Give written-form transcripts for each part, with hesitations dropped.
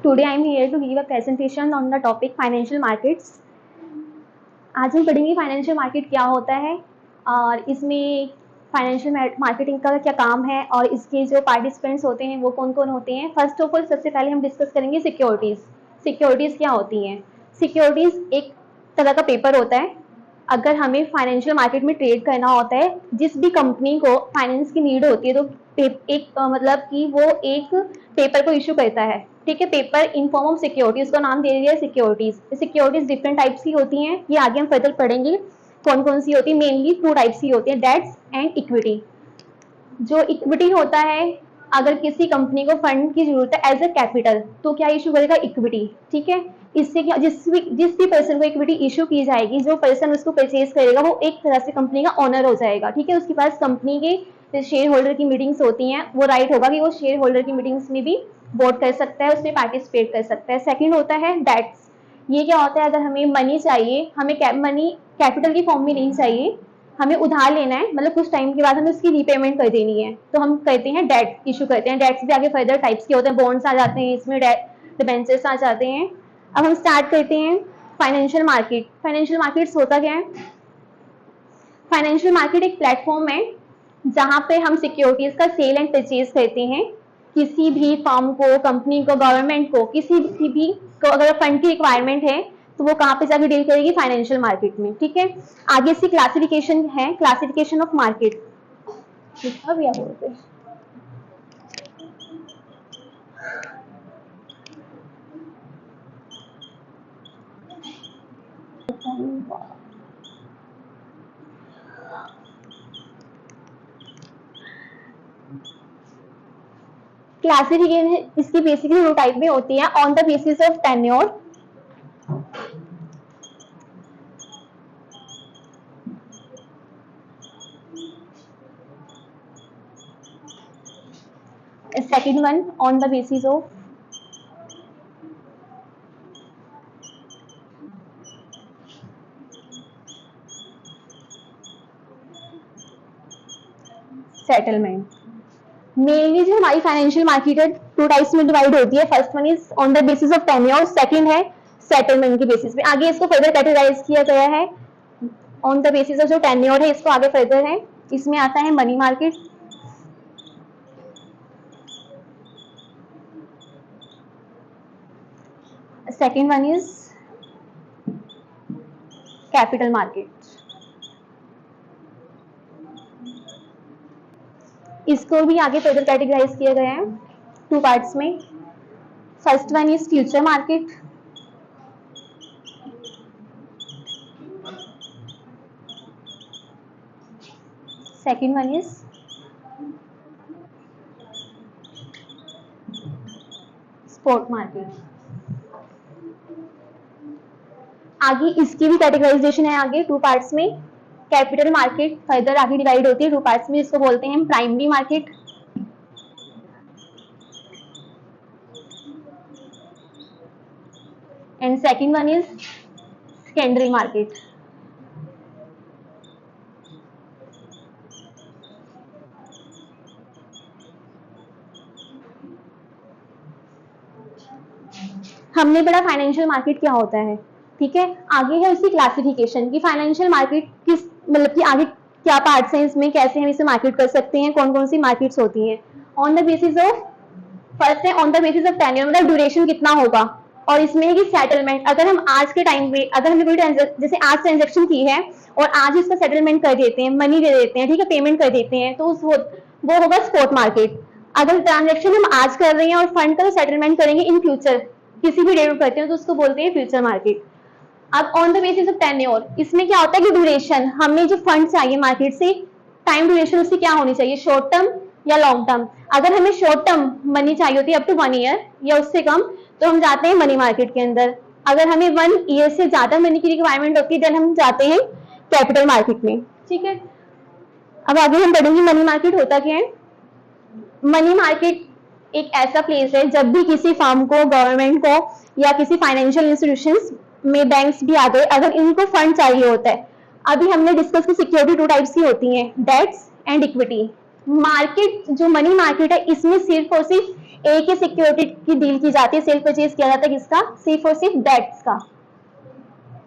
Today I am here to give a presentation on the topic financial markets. आज हम पढ़ेंगे financial market क्या होता है और इसमें फाइनेंशियल मार्केटिंग का क्या काम है और इसके जो पार्टिसिपेंट्स होते हैं वो कौन कौन होते हैं। फर्स्ट ऑफ ऑल सबसे पहले हम डिस्कस करेंगे सिक्योरिटीज़। सिक्योरिटीज़ क्या होती हैं? सिक्योरिटीज़ एक तरह का पेपर होता है। अगर हमें फाइनेंशियल मार्केट में ट्रेड करना होता है, जिस भी कंपनी को फाइनेंस की नीड होती है तो मतलब कि वो एक पेपर को इशू करता है, ठीक है। Paper in form of security, उसका नाम दे दिया है सिक्योरिटीज। सिक्योरिटीज डिफरेंट टाइप्स की होती हैं, ये आगे हम फर्दर पढ़ेंगे कौन कौन सी होती है। मेनली 2 टाइप्स की होती है, डेट्स एंड इक्विटी। जो इक्विटी होता है, अगर किसी कंपनी को फंड की जरूरत है एज अ कैपिटल तो क्या इशू करेगा? इक्विटी, ठीक है। इससे क्या, जिस भी पर्सन को इक्विटी इशू की जाएगी, जो पर्सन उसको परचेज करेगा वो एक तरह से कंपनी का ओनर हो जाएगा, ठीक है। उसके पास कंपनी के शेयर होल्डर की मीटिंग्स होती हैं, वो राइट होगा कि वो शेयर होल्डर की मीटिंग्स में भी वोट कर सकता है, उसमें पार्टिसिपेट कर सकता है। सेकंड होता है डेट्स। ये क्या होता है? अगर हमें मनी चाहिए, हमें मनी कैपिटल की फॉर्म में नहीं चाहिए, हमें उधार लेना है, मतलब कुछ टाइम के बाद हमें उसकी रीपेमेंट कर देनी है, तो हम कहते हैं डेट इशू करते हैं। डेट्स भी आगे फर्दर टाइप्स के होते हैं, बॉन्ड्स आ जाते हैं, इसमें डिबेंचर्स आ जाते हैं। अब हम स्टार्ट करते हैं फाइनेंशियल मार्केट। फाइनेंशियल मार्केट्स होता क्या है? फाइनेंशियल मार्केट एक प्लेटफॉर्म है जहां पे हम सिक्योरिटीज का सेल एंड परचेज करते हैं। किसी भी फर्म को, कंपनी को, गवर्नमेंट को, किसी भी को अगर फंड की रिक्वायरमेंट है तो वो कहाँ पे जाकर डील करेगी? फाइनेंशियल मार्केट में, ठीक है। आगे इसकी क्लासिफिकेशन है, क्लासिफिकेशन ऑफ मार्केट। क्लासिफिकेशन इसकी बेसिकली 2 टाइप में होती है, on the basis of tenure. Second one on the basis of settlement. Mainly जो हमारी फाइनेंशियल मार्केट है 2 टाइप्स में डिवाइड होती है। First one is on the basis of tenure, second है सेटलमेंट की बेसिस पे। आगे इसको फर्दर कैटेगराइज किया गया है। ऑन द बेसिस ऑफ जो टेन्योर है इसको आगे फर्दर है, इसमें आता है money market, second one is capital market. इसको भी आगे फर्दर कैटेगराइज किया गया है 2 पार्ट्स में। First one is future market, second one is spot market. आगे इसकी भी कैटेगराइजेशन है आगे 2 पार्ट्स में। कैपिटल मार्केट फर्दर आगे डिवाइड होती है 2 पार्ट्स में, इसको बोलते हैं primary market and second one is secondary market. हमने पढ़ा फाइनेंशियल मार्केट क्या होता है, ठीक है। आगे है उसकी क्लासिफिकेशन की फाइनेंशियल मार्केट किस, मतलब कि आगे क्या पार्ट्स हैं इसमें, कैसे हम इसे मार्केट कर सकते हैं, कौन कौन सी मार्केट्स होती हैं। On the basis of, first है on the basis of tenure, मतलब ड्यूरेशन कितना होगा, और इसमें है कि सेटलमेंट। अगर हम आज के टाइम पे, अगर हमने कोई जैसे आज ट्रांजेक्शन की है और आज इसका सेटलमेंट कर देते हैं, मनी दे देते हैं, ठीक है, पेमेंट कर देते हैं, तो वो होगा स्पॉट मार्केट। अगर ट्रांजेक्शन हम आज कर रहे हैं और फंड का सेटलमेंट करेंगे इन फ्यूचर, किसी भी डेट में करते हैं, तो उसको बोलते हैं फ्यूचर मार्केट। अब on the basis of tenure, इसमें क्या होता है कि ड्यूरेशन, हमें जो फंड चाहिए मार्केट से, टाइम ड्यूरेशन उसकी क्या होनी चाहिए, शॉर्ट टर्म या लॉन्ग टर्म। अगर हमें शॉर्ट टर्म मनी चाहिए होती है अप टू 1 ईयर या उससे कम, तो हम जाते हैं मनी मार्केट के अंदर। अगर हमें 1 ईयर से ज्यादा मनी की रिक्वायरमेंट होती है देन हम जाते हैं कैपिटल मार्केट में, ठीक है। अब आगे हम पढ़ेंगे मनी मार्केट होता क्या है। मनी मार्केट एक ऐसा प्लेस है जब भी किसी फर्म को, गवर्नमेंट को या किसी फाइनेंशियल इंस्टीट्यूशंस में, बैंक्स भी आ गए, अगर इनको फंड चाहिए होता है। अभी हमने डिस्कस की सिक्योरिटी 2 टाइप्स की होती हैं, डेट्स एंड इक्विटी। मार्केट जो मनी मार्केट है इसमें सिर्फ और सिर्फ एक ही सिक्योरिटी की डील की जाती है, सेल परचेज किया जाता है किसका, सिर्फ और सिर्फ डेट्स का,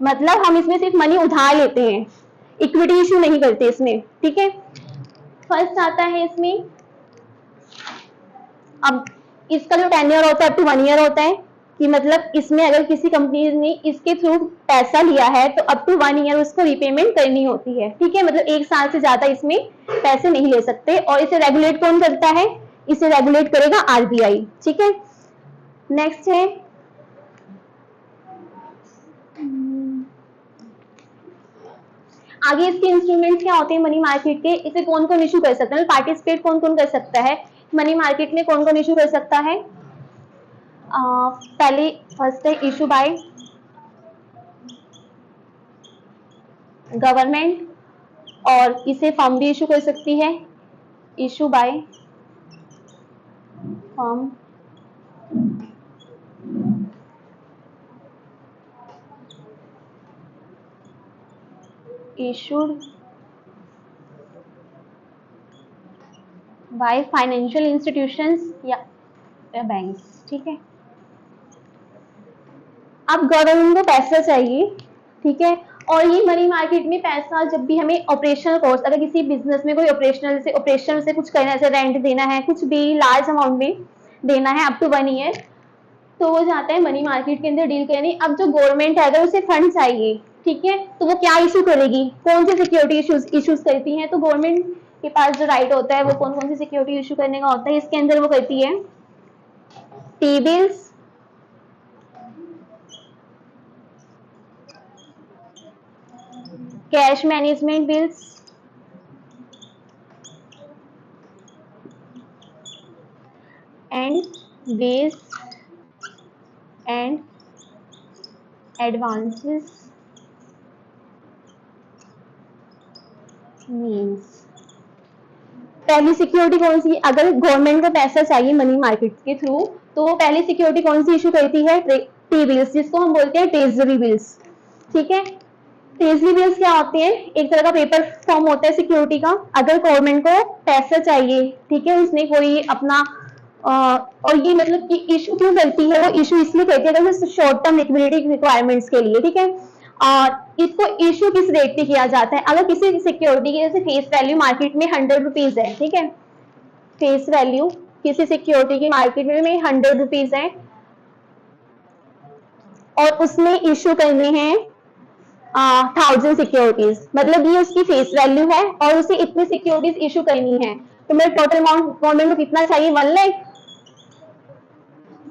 मतलब हम इसमें सिर्फ मनी उधार लेते हैं, इक्विटी इशू नहीं करते इसमें, ठीक है। फर्स्ट आता है इसमें, अब इसका जो टेन्योर होता है अप टू 1 ईयर होता है, कि मतलब इसमें अगर किसी कंपनी ने इसके थ्रू पैसा लिया है तो अप टू 1 ईयर उसको रिपेमेंट करनी होती है, ठीक है, मतलब 1 साल से ज्यादा इसमें पैसे नहीं ले सकते। और इसे रेगुलेट कौन करता है, इसे रेगुलेट करेगा आरबीआई, ठीक है। नेक्स्ट है आगे इसके इंस्ट्रूमेंट क्या होते हैं मनी मार्केट के, इसे कौन कौन इशू कर सकता है, पार्टिसिपेट कौन कौन कर सकता है मनी मार्केट में, कौन कौन इशू कर सकता है। पहले फर्स्ट है इशू बाय गवर्नमेंट, और इसे फर्म भी इशू कर सकती है, issue by firm, issued by financial institutions या बैंक्स, ठीक है। अब गवर्नमेंट को पैसा चाहिए, ठीक है, और ये मनी मार्केट में पैसा जब भी हमें ऑपरेशनल कॉस्ट, अगर किसी बिजनेस में कोई ऑपरेशन से कुछ करना है, जैसे रेंट देना है, कुछ भी लार्ज अमाउंट में देना है अप टू 1 ईयर, तो वो जाता है मनी मार्केट के अंदर डील करने। अब जो गवर्नमेंट है अगर उसे फंड चाहिए, ठीक है, तो वो क्या इशू करेगी, कौन सी सिक्योरिटी इशूज करती है, तो गवर्नमेंट के पास जो राइट होता है वो कौन कौन सी सिक्योरिटी इशू करने का होता है, इसके अंदर वो करती है T bills, cash management bills, and base and advances means. पहली सिक्योरिटी कौन सी, अगर गवर्नमेंट को पैसा चाहिए मनी मार्केट के थ्रू, तो वो पहली सिक्योरिटी कौन सी इशू करती है, टी बिल्स, जिसको हम बोलते हैं ट्रेजरी बिल्स, ठीक है। ट्रेजरी बिल्स क्या होते हैं, एक तरह का पेपर फॉर्म होता है सिक्योरिटी का, अगर गवर्नमेंट को पैसा चाहिए, ठीक है, उसने कोई अपना और ये मतलब कि इशू क्यों करती है, वो इशू इसलिए करती है अगर शॉर्ट टर्म लिक्विडिटी रिक्वायरमेंट्स के लिए, ठीक है। और इसको इशू किस रेट पे किया जाता है, अगर किसी सिक्योरिटी की जैसे फेस वैल्यू मार्केट में 100 रुपीज है, ठीक है, फेस वैल्यू किसी सिक्योरिटी की मार्केट में 100 रुपीज है, और उसमें इशू करने हैं 1000 सिक्योरिटीज, मतलब ये उसकी फेस वैल्यू है और उसे इतनी सिक्योरिटीज इशू करनी है, तो मेरे टोटल अमाउंट गवर्नमेंट को कितना चाहिए, 1 लाख।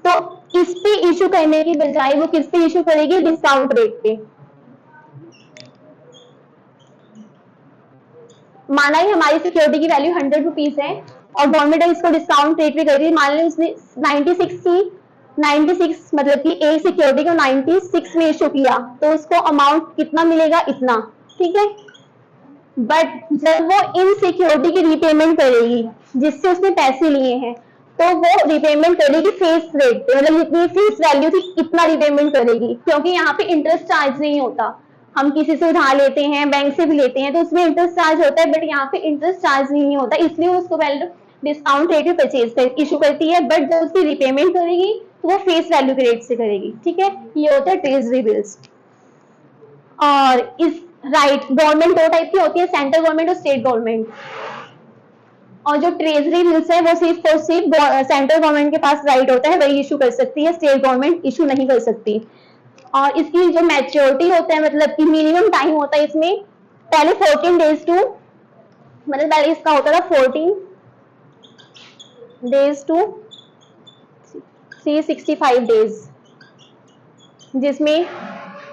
तो इस पे इशू करने की बजाय वो किस पे इशू करेगी, डिस्काउंट रेट पे। माना ही हमारी सिक्योरिटी की वैल्यू 100 रुपीज है और गवर्नमेंट इसको डिस्काउंट रेट पे कर रही है, मान लो उसने 96 की 96 मतलब कि एक सिक्योरिटी को 96 में इशू किया, तो उसको अमाउंट कितना मिलेगा, इतना, ठीक है। बट जब वो इन सिक्योरिटी की रिपेमेंट करेगी जिससे उसने पैसे लिए हैं, तो वो रिपेमेंट करेगी फेस रेट पे, मतलब जितनी फेस वैल्यू थी इतना रिपेमेंट करेगी, क्योंकि यहाँ पे इंटरेस्ट चार्ज नहीं होता। हम किसी से उधार लेते हैं, बैंक से भी लेते हैं, तो उसमें इंटरेस्ट चार्ज होता है, बट यहाँ पे इंटरेस्ट चार्ज नहीं होता, इसलिए उसको वैल्यू डिस्काउंट रेट पे परचेज इशू करती है, बट जब उसकी रिपेमेंट करेगी तो वो फेस वैल्यू के रेट से करेगी, ठीक है। ये होता है ट्रेजरी बिल्स। और इस राइट गवर्नमेंट दो टाइप की होती है, सेंट्रल गवर्नमेंट और स्टेट गवर्नमेंट, और जो ट्रेजरी बिल्स है वो सिर्फ और सिर्फ सेंट्रल गवर्नमेंट के पास राइट होता है, वही इशू कर सकती है, स्टेट गवर्नमेंट इशू नहीं कर सकती। और इसकी जो मैच्योरिटी होता है, मतलब कि मिनिमम टाइम होता है इसमें, पहले 14 डेज टू, मतलब पहले इसका होता था 14 डेज टू 365 डेज, जिसमें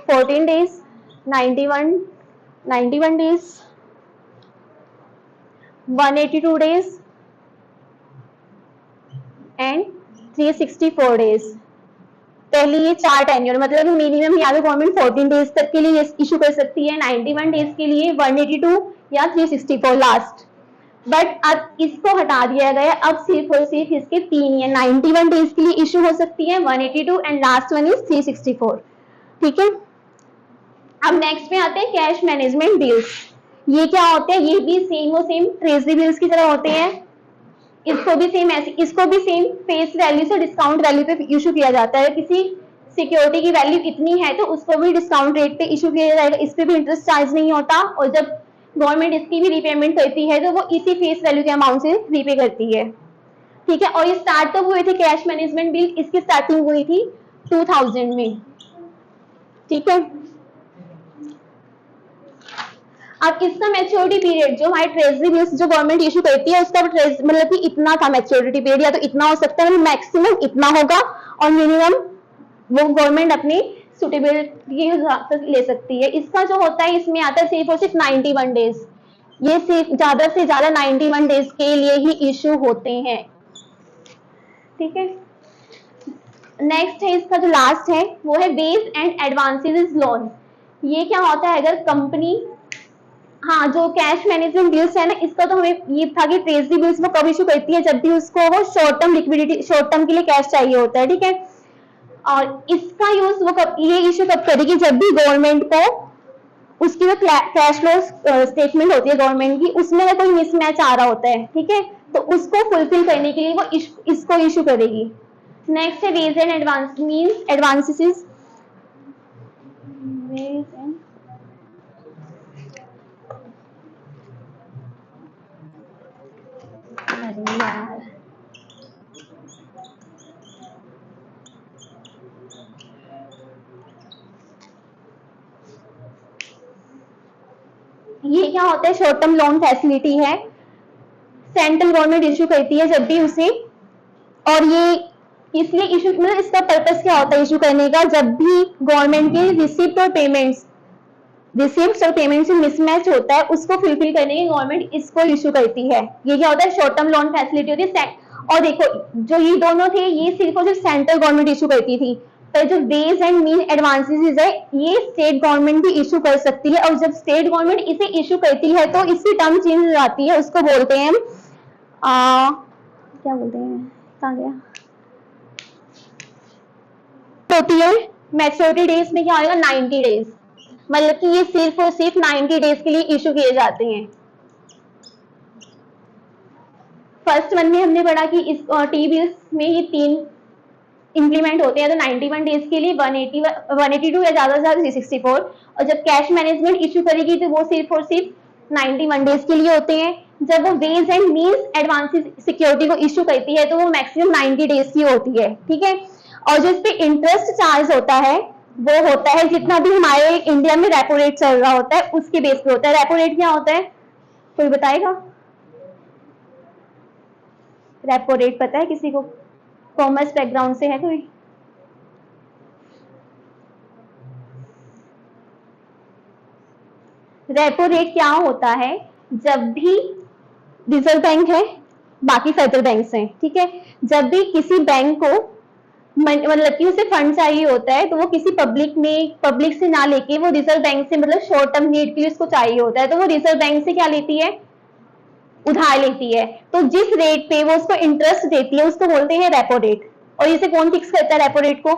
14 days 91 days 182 days and 364 days. पहले ये 4 टेन्योर, मतलब मिनिमम यहाँ पे गवर्नमेंट 14 डेज तक के लिए इशू कर सकती है, 91 डेज के लिए 182 या 364 लास्ट। बट अब इसको हटा दिया गया, अब सिर्फ और सिर्फ इसके 3 या 91 डेज के लिए इशू हो सकती है 182 एंड लास्ट वन इज 364, ठीक है। अब नेक्स्ट में आते हैं कैश मैनेजमेंट बिल्स। ये क्या होते हैं, ये भी सेम ट्रेजरी बिल्स की तरह होते हैं, इसको भी सेम ऐसे, इसको भी सेम फेस वैल्यू से डिस्काउंट वैल्यू पे इशू किया जाता है। किसी सिक्योरिटी की वैल्यू इतनी है तो उसको भी डिस्काउंट रेट पे इशू किया जाएगा, इस पे भी इंटरेस्ट चार्ज नहीं होता। और जब गवर्नमेंट इसकी भी रीपेमेंट करती है तो वो इसी फेस वैल्यू के अमाउंट से रीपे करती है। ठीक है, और ये स्टार्ट तो हुए थे कैश मैनेजमेंट बिल, इसकी स्टार्टिंग हुई थी 2000 में। ठीक है, अब इसका मैच्योरिटी पीरियड जो हमारे ट्रेजरी बिल्स जो गवर्नमेंट इशू करती है उसका मतलब कि इतना था मैच्योरिटी पीरियड, या तो इतना हो सकता है, मैक्सिमम इतना होगा और मिनिमम वो गवर्नमेंट अपनी सुटेबिलिटी के हिसाब से ले सकती है। इसका जो होता है इसमें आता है सिर्फ और सिर्फ 91 डेज, ये सिर्फ ज्यादा से ज्यादा 91 डेज के लिए ही इशू होते हैं। ठीक है, नेक्स्ट है इसका जो लास्ट है वो है वेज एंड एडवांसेस लोन। ये क्या होता है, अगर कंपनी, हाँ जो कैश मैनेजमेंट बिल्स है ना, इसका तो हमें ये था कि ट्रेजरी बिल्स वो कब इशू करती है, जब भी उसको वो short term liquidity, short term के लिए कैश चाहिए होता है। ठीक है, और इसका यूज वो कब, ये इशू कब करेगी, जब भी गवर्नमेंट को उसकी जो कैश फ्लो स्टेटमेंट होती है गवर्नमेंट की, उसमें कोई मिसमैच आ रहा होता है। ठीक है, तो उसको फुलफिल करने के लिए वो इसको इशू करेगी। नेक्स्ट है ways and advance means advances, ways and, अरे यार ये क्या होता है, शॉर्ट टर्म लोन फैसिलिटी है, सेंट्रल गवर्नमेंट इशू करती है जब भी उसे, और ये इसलिए इशू, मतलब इसका पर्पस क्या होता है इशू करने का, जब भी गवर्नमेंट के रिसिप्ट और पेमेंट्स, रिसिप्ट और पेमेंट से मिसमैच होता है उसको फुलफिल करने के गवर्नमेंट इसको इशू करती है। ये क्या होता है, शॉर्ट टर्म लोन फैसिलिटी होती है। और देखो जो ये दोनों थे ये सिर्फ और सिर्फ सेंट्रल गवर्नमेंट इशू करती थी, पर जो वेज एंड मीन एडवांसेस है ये स्टेट गवर्नमेंट भी इशू कर सकती है, और जब स्टेट गवर्नमेंट इसे इशू करती है तो इसकी टर्म चेंज हो जाती है, उसको बोलते हैं क्या बोलते हैं, कहाँ गया, होती है मैच्योरिटी डेज में क्या आएगा 90 डेज, मतलब कि ये सिर्फ और सिर्फ 90 डेज के लिए इशू किए जाते हैं। फर्स्ट वन में हमने पढ़ा कि इस टी बिल्स में ये 3 इंप्लीमेंट होते हैं, तो 91 डेज के लिए 182 या ज्यादा से ज्यादा 364, और जब कैश मैनेजमेंट इशू करेगी तो वो सिर्फ और सिर्फ 91 डेज के लिए होते हैं। जब वो ways and means advances security को इशू करती है तो वो मैक्सिमम 90 डेज की होती है। ठीक है, और जो इस पे इंटरेस्ट चार्ज होता है वो होता है जितना भी हमारे इंडिया में रेपो रेट चल रहा होता है उसके बेस पे होता है। रेपो रेट क्या होता है, कोई बताएगा, रेपो रेट पता है किसी को, कॉमर्स बैकग्राउंड से है कोई? रेपो रेट क्या होता है, जब भी रिजर्व बैंक है, बाकी फेडरल बैंक हैं, ठीक है, जब भी किसी बैंक को मतलब कि उसे फंड चाहिए होता है तो वो किसी पब्लिक से ना लेके वो रिजर्व बैंक से, मतलब शॉर्ट टर्म नीड के लिए उसको चाहिए होता है तो वो रिजर्व बैंक से क्या लेती है, उधार लेती है। तो जिस रेट पे वो उसको इंटरेस्ट देती है उसको बोलते हैं रेपो रेट। और इसे कौन फिक्स करता है रेपो रेट को,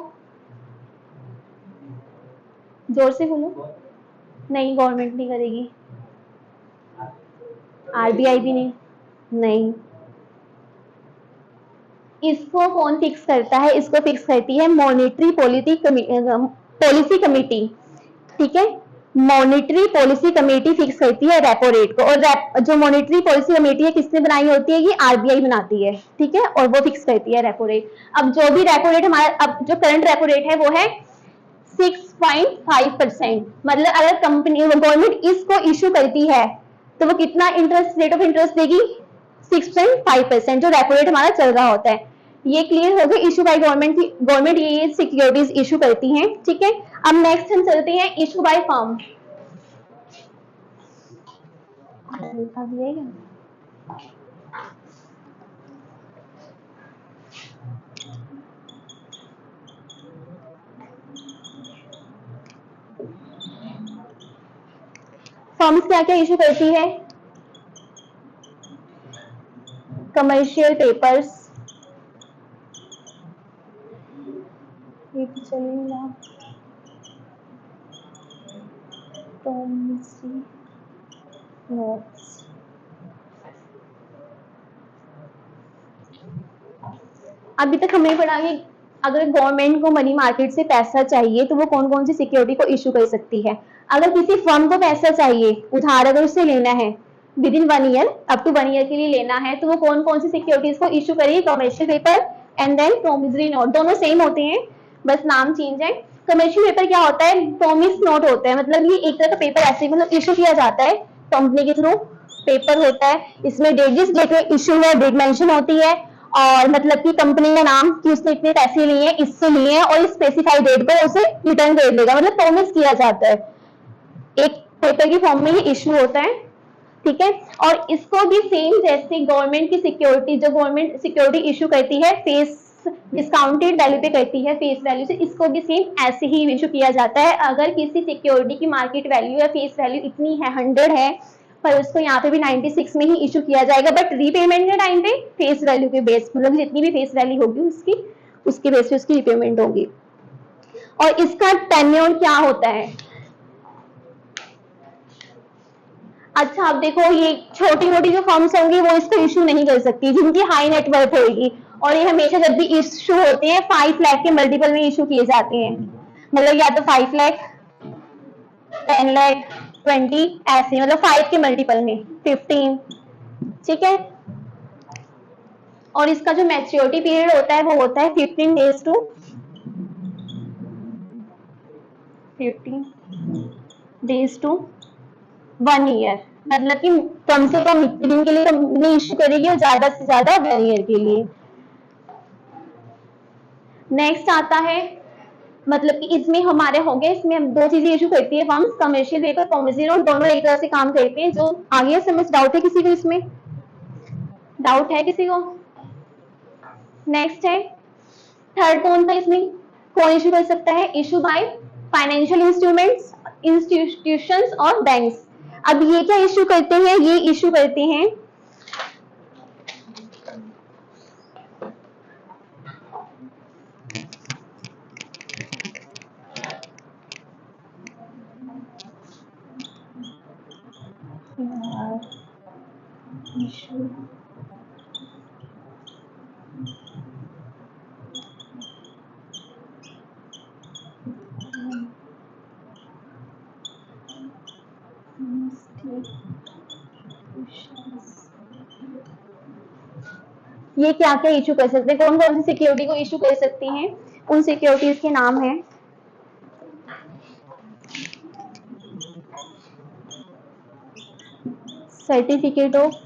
जोर से बोलो। नहीं, गवर्नमेंट नहीं करेगी, आरबीआई भी नहीं, नहीं, इसको कौन फिक्स करता है, इसको फिक्स करती है मॉनेटरी पॉलिसी कमेटी। ठीक है, मॉनेटरी पॉलिसी कमेटी फिक्स करती है रेपो रेट को, और जो मॉनेटरी पॉलिसी कमेटी है किसने बनाई होती है, ये आरबीआई बनाती है। ठीक है, और वो फिक्स करती है रेपो रेट। अब जो भी रेपो रेट हमारा, अब जो करंट रेपो रेट है वो है 6.5%। मतलब अगर कंपनी गवर्नमेंट इसको इशू करती है तो वो कितना इंटरेस्ट, रेट ऑफ इंटरेस्ट देगी, 6.5%, जो रेपो रेट हमारा चल रहा होता है। ये क्लियर हो गया, इशू बाय गवर्नमेंट की, गवर्नमेंट ये सिक्योरिटीज इशू करती हैं। ठीक है, अब नेक्स्ट हम चलते हैं इशू बाय फर्म। फर्म्स क्या क्या इशू करती है, कमर्शियल पेपर्स, ये तो चलेगा, नोट्स, अभी तक हमने पढ़ा कि अगर गवर्नमेंट को मनी मार्केट से पैसा चाहिए तो वो कौन कौन सी सिक्योरिटी को इशू कर सकती है। अगर किसी फर्म को पैसा चाहिए, उधार अगर उससे लेना है within 1 year, up to 1 year के लिए लेना है, तो वो कौन कौन सी सिक्योरिटीज को इशू करेगी? Commercial paper and then promissory note. दोनों सेम होते हैं, बस नाम चेंज है। कमर्शियल पेपर क्या होता है? प्रोमिस नोट होता है, मतलब ये एक तरह का पेपर ऐसे मतलब इशू किया जाता है कंपनी के थ्रू, पेपर होता है, इसमें डेट जिस डेट में इशू है डेट मेंशन होती है, और मतलब कि कंपनी का नाम कि उसने इतने पैसे लिए, इससे लिए, और इस स्पेसिफाइड डेट पर उसे रिटर्न कर देगा, मतलब प्रॉमिस किया जाता है। एक पेपर की फॉर्म में ये इशू होता है, ठीक है। और इसको भी सेम जैसे गवर्नमेंट की सिक्योरिटी, जो गवर्नमेंट सिक्योरिटी इशू करती है फेस डिस्काउंटेड वैल्यू पे करती है, फेस वैल्यू से, इसको भी सेम ऐसे ही इशू किया जाता है। अगर किसी सिक्योरिटी की मार्केट वैल्यू या फेस वैल्यू इतनी है 100 है, पर उसको यहाँ पे भी 96 में ही इशू किया जाएगा, बट रीपेमेंट के टाइम पे फेस वैल्यू के बेस, मतलब जितनी भी फेस वैल्यू होगी उसकी बेस पे उसकी रीपेमेंट होगी। और इसका टेन्योर क्या होता है? अच्छा, अब देखो ये छोटी मोटी जो फर्म्स होंगी वो इसको इशू नहीं कर सकती, जिनकी हाई नेटवर्थ होगी, और ये हमेशा जब भी इशू होते हैं 5 लाख के मल्टीपल में इशू किए जाते हैं, मतलब या तो 5 लाख, 10 लाख, 20, ऐसे, मतलब 5 के मल्टीपल में, 15, ठीक है। और इसका जो मैच्योरिटी पीरियड होता है वो होता है 15 डेज टू 1 ईयर, मतलब कि कम से कम इतने दिन के लिए कंपनी इशू करेगी और ज्यादा से ज्यादा 1 ईयर के लिए। नेक्स्ट आता है, मतलब कि इसमें हमारे हो गए, इसमें हम 2 चीजें इशू करती है firm, commercial paper, promissory note, दोनों एक तरह से काम करते हैं। जो आगे समझ डाउट है किसी को? इसमें डाउट है किसी को? नेक्स्ट है थर्ड, कौन था इसमें, कौन इशू कर सकता है? Issue by financial instruments, institutions और बैंक्स। अब ये क्या इशू करते हैं? ये इशू करते हैं ये क्या क्या इशू कर सकते हैं, कौन कौन सी सिक्योरिटी को इशू कर सकती हैं? उन सिक्योरिटीज के नाम है सर्टिफिकेट ऑफ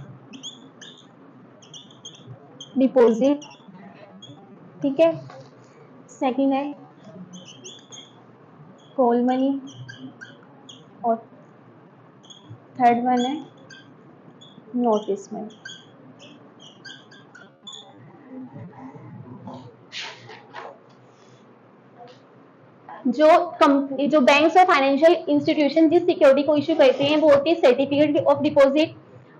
डिपॉजिट, ठीक है। सेकंड है कॉल मनी, और थर्ड वन है नोटिस मनी। जो कंपनी, जो बैंक्स और फाइनेंशियल इंस्टीट्यूशन जिस सिक्योरिटी को इशू करते हैं वो होती है सर्टिफिकेट ऑफ डिपॉजिट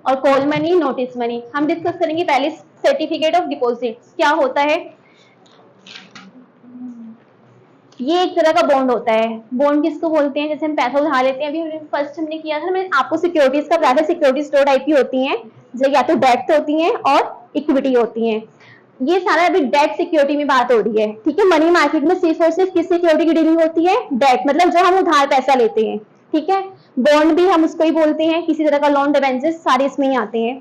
और कॉल मनी, नोटिस मनी। हम डिस्कस करेंगे पहले सर्टिफिकेट ऑफ डिपॉजिट क्या होता है। ये एक तरह का बॉन्ड होता है। बॉन्ड किसको बोलते हैं? जैसे हम पैसा उधार लेते हैं, अभी फर्स्ट हमने किया था, मैंने आपको सिक्योरिटीज का बताया था, सिक्योरिटीज दो टाइप की होती हैं, जो या तो डेट होती हैं और इक्विटी होती हैं। ये सारा अभी डेट सिक्योरिटी में बात हो रही है, ठीक है। मनी मार्केट में सिर्फ और सिर्फ किस सिक्योरिटी की डीलिंग होती है? डेट, मतलब जो हम उधार पैसा लेते हैं, ठीक है। बॉन्ड भी हम उसको ही बोलते हैं, किसी तरह का लोन डिबेंचर्स सारे इसमें ही आते हैं।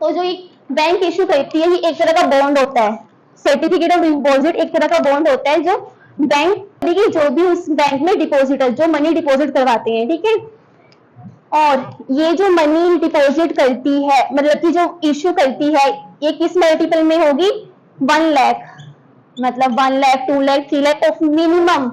तो जो एक बैंक इशू करती है, ये एक तरह का बॉन्ड होता है। सर्टिफिकेट ऑफ डिपॉजिट एक तरह का बॉन्ड होता है जो बैंक, जो भी उस बैंक में डिपॉजिटर जो मनी डिपॉजिट करवाते हैं, ठीक है। और ये जो मनी डिपॉजिट करती है, मतलब कि जो इशू करती है, ये किस मल्टीपल में होगी? 1 लाख, मतलब 1 लाख, 2 लाख, 3 लाख ऑफ मिनिमम,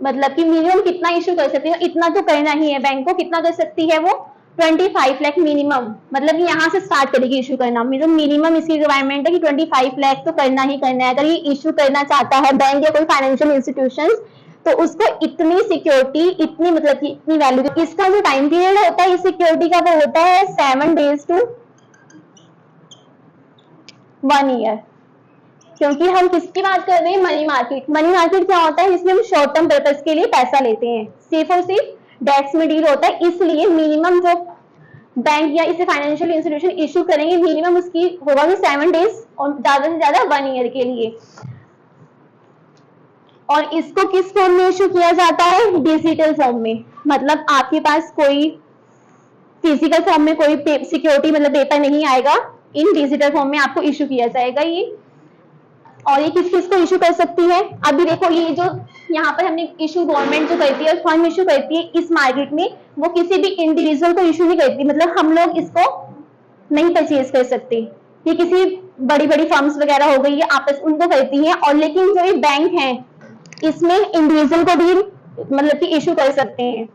मतलब कि मिनिमम कितना इशू कर सकती है? इतना तो करना ही है बैंक को। कितना कर सकती है वो? 25 लाख मिनिमम, मतलब कि यहाँ से स्टार्ट करेगी इशू करना। मिनिमम इसकी रिक्वायरमेंट है कि 25 लाख तो करना ही करना है। अगर ये इशू करना चाहता है बैंक या कोई फाइनेंशियल इंस्टीट्यूशन, तो उसको इतनी सिक्योरिटी, इतनी मतलब कि इतनी वैल्यू। इसका जो टाइम पीरियड होता है इस सिक्योरिटी का, वो होता है 7 डेज टू 1 ईयर। क्योंकि हम किसकी बात कर रहे हैं? Money market. मनी मार्केट क्या होता है? जिसमें हम शॉर्ट टर्म पर्पस के लिए पैसा लेते हैं, सिर्फ और सिर्फ डेट्स में डील होता है, इसलिए मिनिमम जो बैंक या इसे फाइनेंशियल इंस्टीट्यूशन इशू करेंगे, मिनिमम उसकी होगा कि 7 डेज और ज्यादा से ज्यादा 1 ईयर के लिए। और इसको किस फॉर्म में इशू किया जाता है? डिजिटल फॉर्म में। मतलब आपके पास कोई फिजिकल फॉर्म में कोई सिक्योरिटी मतलब पेपर नहीं आएगा, इन डिजिटल फॉर्म में आपको इशू किया जाएगा ये। और ये किस किस को इशू कर सकती है? अभी देखो ये जो यहाँ पर हमने इशू गवर्नमेंट जो करती है और फर्म इशू करती है इस मार्केट में, वो किसी भी इंडिविजुअल को इशू नहीं करती, मतलब हम लोग इसको नहीं परचेज कर सकते। ये किसी बड़ी बड़ी फर्म्स वगैरह हो गई है आपस उनको करती है। और लेकिन जो ये बैंक है इसमें इंडिविजुअल को भी मतलब कि इशू कर सकते हैं।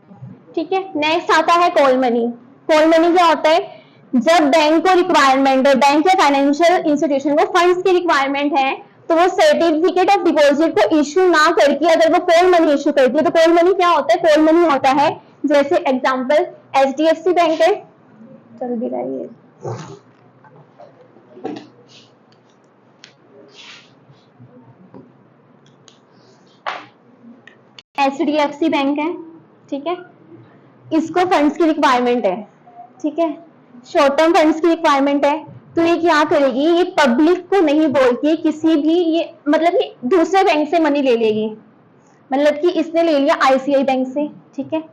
ठीक है, नेक्स्ट आता है कॉल मनी। कॉल मनी क्या होता है? जब बैंक को रिक्वायरमेंट है, बैंक या फाइनेंशियल इंस्टीट्यूशन को फंड्स की रिक्वायरमेंट है, तो वो सर्टिफिकेट ऑफ डिपॉजिट को इशू ना करके अगर वो कॉल मनी इशू करती है, तो कॉल मनी क्या होता है? कॉल मनी होता है जैसे एग्जांपल HDFC बैंक है, जल्दी लाइए, HDFC बैंक है, ठीक है, इसको फंड्स की रिक्वायरमेंट है, ठीक है, शॉर्ट टर्म फंड्स की रिक्वायरमेंट है। तो ये क्या करेगी? ये पब्लिक को नहीं बोल के किसी भी ये मतलब कि दूसरे बैंक से मनी ले लेगी। मतलब कि इसने ले लिया ICICI बैंक से, ठीक है।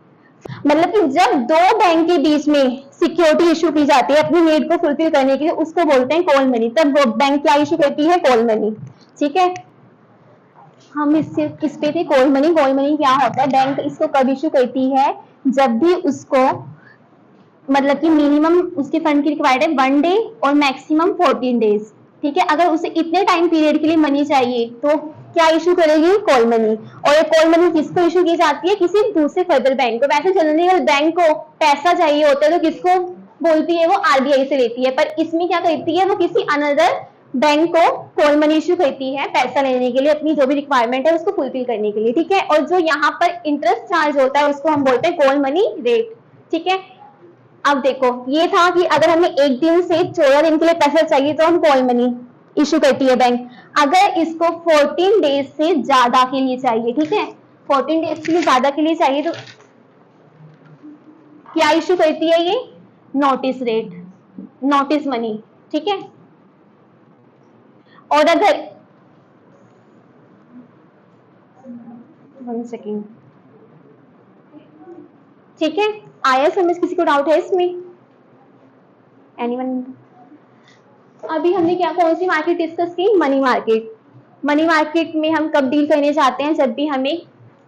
मतलब कि जब दो बैंक के बीच में सिक्योरिटी इशू की जाती है अपनी नीड को फुलफिल करने के लिए, उसको बोलते हैं कॉल मनी। तब वो बैंक क्या इशू करती है? कॉल मनी, ठीक है। हम इस पे थे कॉल मनी। कॉल मनी क्या होता है? बैंक इसको कब इशू करती है? जब भी उसको मतलब कि मिनिमम उसके फंड की रिक्वायर्ड है 1 डे और मैक्सिमम 14 डेज, ठीक है। अगर उसे इतने टाइम पीरियड के लिए मनी चाहिए तो क्या इशू करेगी? Call money. और ये कॉल मनी किसको इशू की जाती है? किसी दूसरे फर्दर बैंक को। वैसे जनरली बैंक को पैसा चाहिए होता है तो किसको बोलती है? वो RBI से लेती है। पर इसमें क्या करती है? वो किसी अनदर बैंक को कॉल मनी इशू करती है पैसा लेने के लिए, अपनी जो भी रिक्वायरमेंट है उसको फुलफिल करने के लिए, ठीक है। और जो यहाँ पर इंटरेस्ट चार्ज होता है उसको हम बोलते हैं कॉल मनी रेट, ठीक है। अब देखो ये था कि अगर हमें 1 दिन से 14 दिन के लिए पैसा चाहिए तो हम कॉल मनी इशू करती है बैंक। अगर इसको 14 डेज से ज्यादा के लिए चाहिए, ठीक है, 14 डेज के लिए ज्यादा के लिए चाहिए तो क्या इशू करती है? ये नोटिस रेट, नोटिस मनी, ठीक है। और अगर 1 सेकेंड, ठीक है, आया समझ? किसी को डाउट है इसमें? एनीवन? अभी हमने क्या कौन सी मार्केट डिस्कस की? Money market. मनी मार्केट में हम कब डील करने जाते हैं? जब भी हमें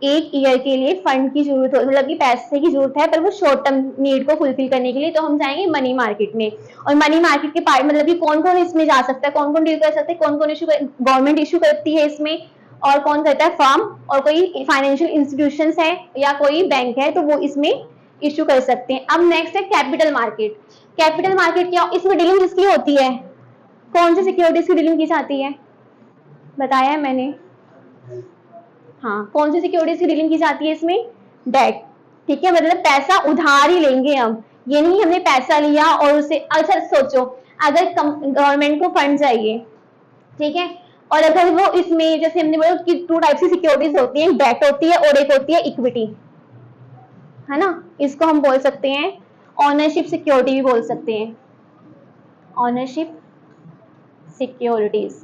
1 ईयर के लिए फंड की जरूरत हो, मतलब कि पैसे की जरूरत है पर वो शॉर्ट टर्म नीड को फुलफिल करने के लिए, तो हम जाएंगे मनी मार्केट में। और मनी मार्केट के पार्ट मतलब कि कौन कौन इसमें जा सकता है, कौन कौन डील कर सकते हैं, कौन कौन इशू गवर्नमेंट इशू करती है इसमें, और कौन करता है? फर्म और कोई फाइनेंशियल इंस्टीट्यूशंस है या कोई बैंक है तो वो इसमें इशू कर सकते हैं। अब नेक्स्ट है कैपिटल मार्केट। कैपिटल मार्केट क्या? इसमें डीलिंग किसकी होती है? कौन सी सिक्योरिटीज की डीलिंग की जाती है? बताया है मैंने। हाँ, कौन सी सिक्योरिटीज की डीलिंग की जाती है इसमें? डेट, ठीक है। मतलब पैसा उधार ही लेंगे हम, ये नहीं हमने पैसा लिया और उसे। अच्छा सोचो, अगर गवर्नमेंट को फंड चाहिए, ठीक है, और अगर वो इसमें जैसे हमने बोला कि 2 टाइप की सिक्योरिटीज होती है, डेट होती है और एक होती है इक्विटी, है ना। इसको हम बोल सकते हैं ऑनरशिप सिक्योरिटी भी बोल सकते हैं, ऑनरशिप सिक्योरिटीज।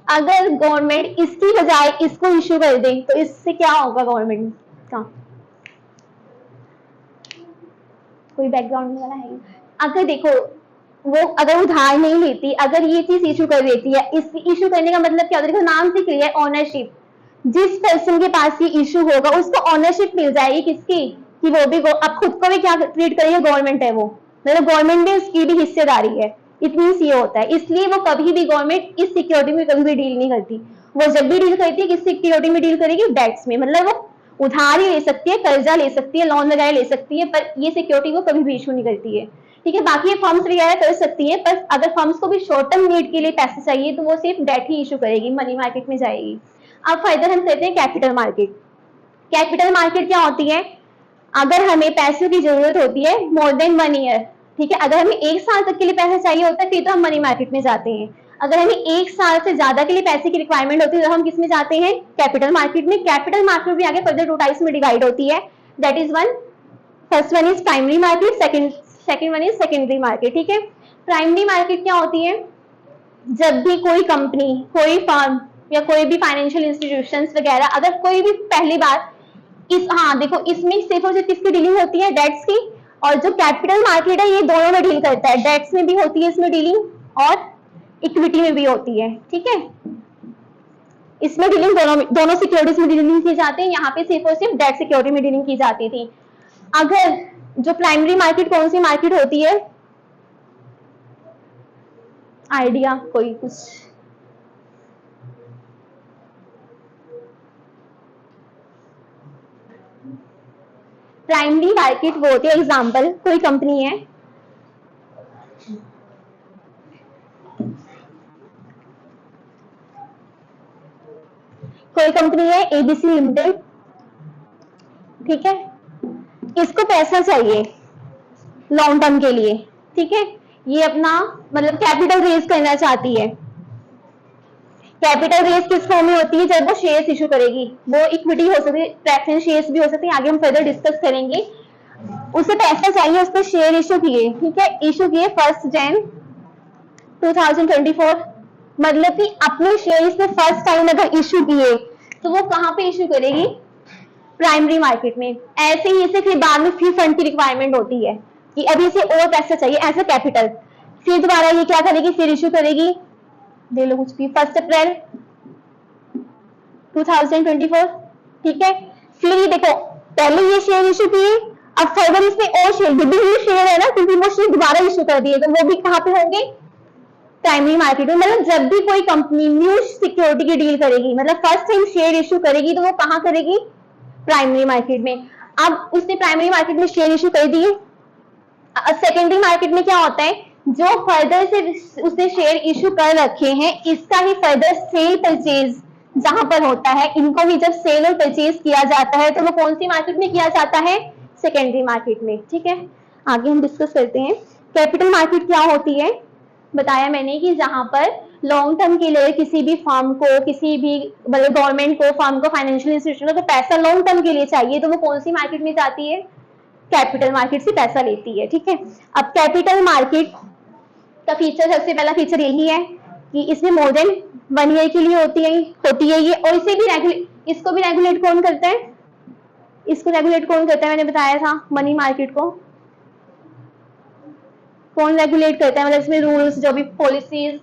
अगर गवर्नमेंट इसकी बजाय इसको इशू कर दे तो इससे क्या होगा गवर्नमेंट का? कोई बैकग्राउंड वाला है? अगर देखो वो अगर उधार नहीं लेती, अगर ये चीज इशू कर देती है, इस इशू करने का मतलब क्या होता है? देखो नाम से क्लियर, ऑनरशिप। जिस पर्सन के पास ये इशू होगा उसको ऑनरशिप मिल जाएगी किसकी? कि वो भी अब खुद को भी क्या ट्रीट करेगी? गवर्नमेंट है वो, मतलब गवर्नमेंट में उसकी भी हिस्सेदारी है, इतनी सी होता है। इसलिए वो कभी भी गवर्नमेंट इस सिक्योरिटी में कभी भी डील नहीं करती। वो जब भी डील करती है किस सिक्योरिटी में डील करेगी? डेट्स में। मतलब वो उधार ही ले सकती है, कर्जा ले सकती है, लोन वगैरह ले सकती है, पर ये सिक्योरिटी वो कभी भी इशू नहीं करती है, ठीक है। बाकी ये फर्म्स वगैरह कर सकती है, पर अगर फर्म्स को भी शॉर्ट टर्म नीड के लिए पैसे चाहिए तो वो सिर्फ डेट ही इशू करेगी, मनी मार्केट में जाएगी। अब फर्दर हम कहते हैं कैपिटल मार्केट। कैपिटल मार्केट क्या होती है? अगर हमें पैसों की जरूरत होती है मोर देन 1 ईयर, ठीक है, अगर हमें 1 साल तक के लिए पैसा चाहिए होता है फिर तो हम मनी मार्केट में जाते हैं। अगर हमें 1 साल से ज्यादा के लिए पैसे की रिक्वायरमेंट होती है तो हम किस में जाते हैं? कैपिटल मार्केट में। कैपिटल मार्केट भी आगे फर्दर 2 टाइप्स में डिवाइड होती है, that is 1 first one is primary market, second one is secondary market. ठीक है, प्राइमरी मार्केट क्या होती है? जब भी कोई कंपनी, कोई फर्म या कोई भी फाइनेंशियल इंस्टीट्यूशंस वगैरह अगर कोई भी पहली बार इस, हाँ देखो, इसमें सिर्फ और सिर्फ किसकी डीलिंग होती है? डेट्स की। और जो कैपिटल मार्केट है ये दोनों में डील करता है, डेट्स में भी होती है इसमें डीलिंग और इक्विटी में भी होती है। ठीक है, इसमें डीलिंग दोनों सिक्योरिटीज में डीलिंग की जाती है, यहाँ पे सिर्फ और सिर्फ डेट सिक्योरिटी में डीलिंग की जाती थी। अगर जो प्राइमरी मार्केट कौन सी मार्केट होती है? आइडिया कोई कुछ? प्राइमरी मार्केट वो होती है, एग्जांपल कोई कंपनी है, कोई कंपनी है एबीसी लिमिटेड। ठीक है, इसको पैसा चाहिए लॉन्ग टर्म के लिए। ठीक है, ये अपना मतलब कैपिटल रेज करना चाहती है। कैपिटल रेज किस फॉर्म में होती है? जब वो शेयर्स इशू करेगी, वो इक्विटी हो सकती है, प्रेफरेंस शेयर्स भी हो सकती है, आगे हम फर्दर डिस्कस करेंगे। उसे पैसा चाहिए, उसने शेयर इशू किए। ठीक है, इशू किए 1 जन 2024, मतलब कि अपने शेयर इसने फर्स्ट टाइम अगर इशू किए तो वो कहां पे इशू करेगी? प्राइमरी मार्केट में। ऐसे ही इसे फिर बाद में फ्री फंड की रिक्वायरमेंट होती है कि अभी इसे और पैसा चाहिए एज अ कैपिटल, फिर दोबारा ये क्या करेगी? फिर इशू करेगी, दे लो कुछ भी, 1 अप्रैल 2024। ठीक है, फिर ये देखो, पहले ये शेयर इशू किए, अब फर्दर इसमें और शेयर, ये शेयर है ना, क्योंकि वो शेयर दोबारा इशू कर दिए, तो वो भी कहां पे होंगे? प्राइमरी मार्केट में। मतलब जब भी कोई कंपनी न्यू सिक्योरिटी की डील करेगी, मतलब फर्स्ट टाइम शेयर इशू करेगी, तो वो कहां करेगी? प्राइमरी मार्केट में। अब उसने प्राइमरी मार्केट में शेयर इशू कर दिए। सेकेंडरी मार्केट में क्या होता है? जो फर्दर से उसने शेयर इशू कर रखे हैं, इसका ही फर्दर सेल परचेज जहां पर होता है, इनको भी जब सेल और परचेज किया जाता है तो वो कौन सी मार्केट में किया जाता है? सेकेंडरी मार्केट में। ठीक है, आगे हम डिस्कस करते हैं। कैपिटल मार्केट क्या होती है? बताया मैंने कि जहां पर लॉन्ग टर्म के लिए किसी भी फर्म को, किसी भी मतलब गवर्नमेंट को, फर्म को, फाइनेंशियल इंस्टीट्यूशन को पैसा लॉन्ग टर्म के लिए चाहिए, तो वो कौन सी मार्केट में जाती है? कैपिटल मार्केट से पैसा लेती है। ठीक है, अब कैपिटल मार्केट का फीचर, सबसे पहला फीचर यही है कि इसमें मोर देन 1 ईयर के लिए होती है ये, और इसे भी रेगुलेट, इसको भी रेगुलेट कौन करता है? इसको रेगुलेट कौन करता है? मैंने बताया था, मनी मार्केट को कौन रेगुलेट करता है? मतलब इसमें रूल्स, जो भी पॉलिसीज,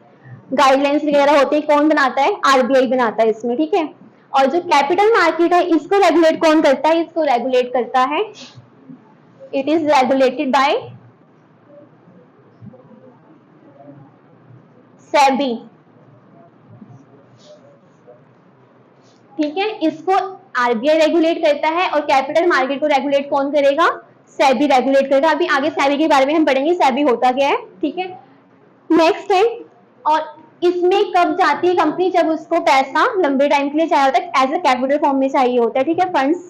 गाइडलाइंस वगैरह होती है, कौन बनाता है? आरबीआई बनाता है इसमें। ठीक है, और जो कैपिटल मार्केट है इसको रेगुलेट कौन करता है? इसको रेगुलेट करता है, it is regulated by SEBI. ठीक है, इसको आरबीआई रेगुलेट करता है, और कैपिटल मार्केट को रेगुलेट कौन करेगा? सेबी रेगुलेट करेगा। अभी आगे सेबी के बारे में हम पढ़ेंगे, सेबी होता क्या है। ठीक है, नेक्स्ट है, और इसमें कब जाती है कंपनी? जब उसको पैसा लंबे टाइम के लिए चाहिए होता है, एज ए कैपिटल फॉर्म में चाहिए होता है। ठीक है, फंड्स,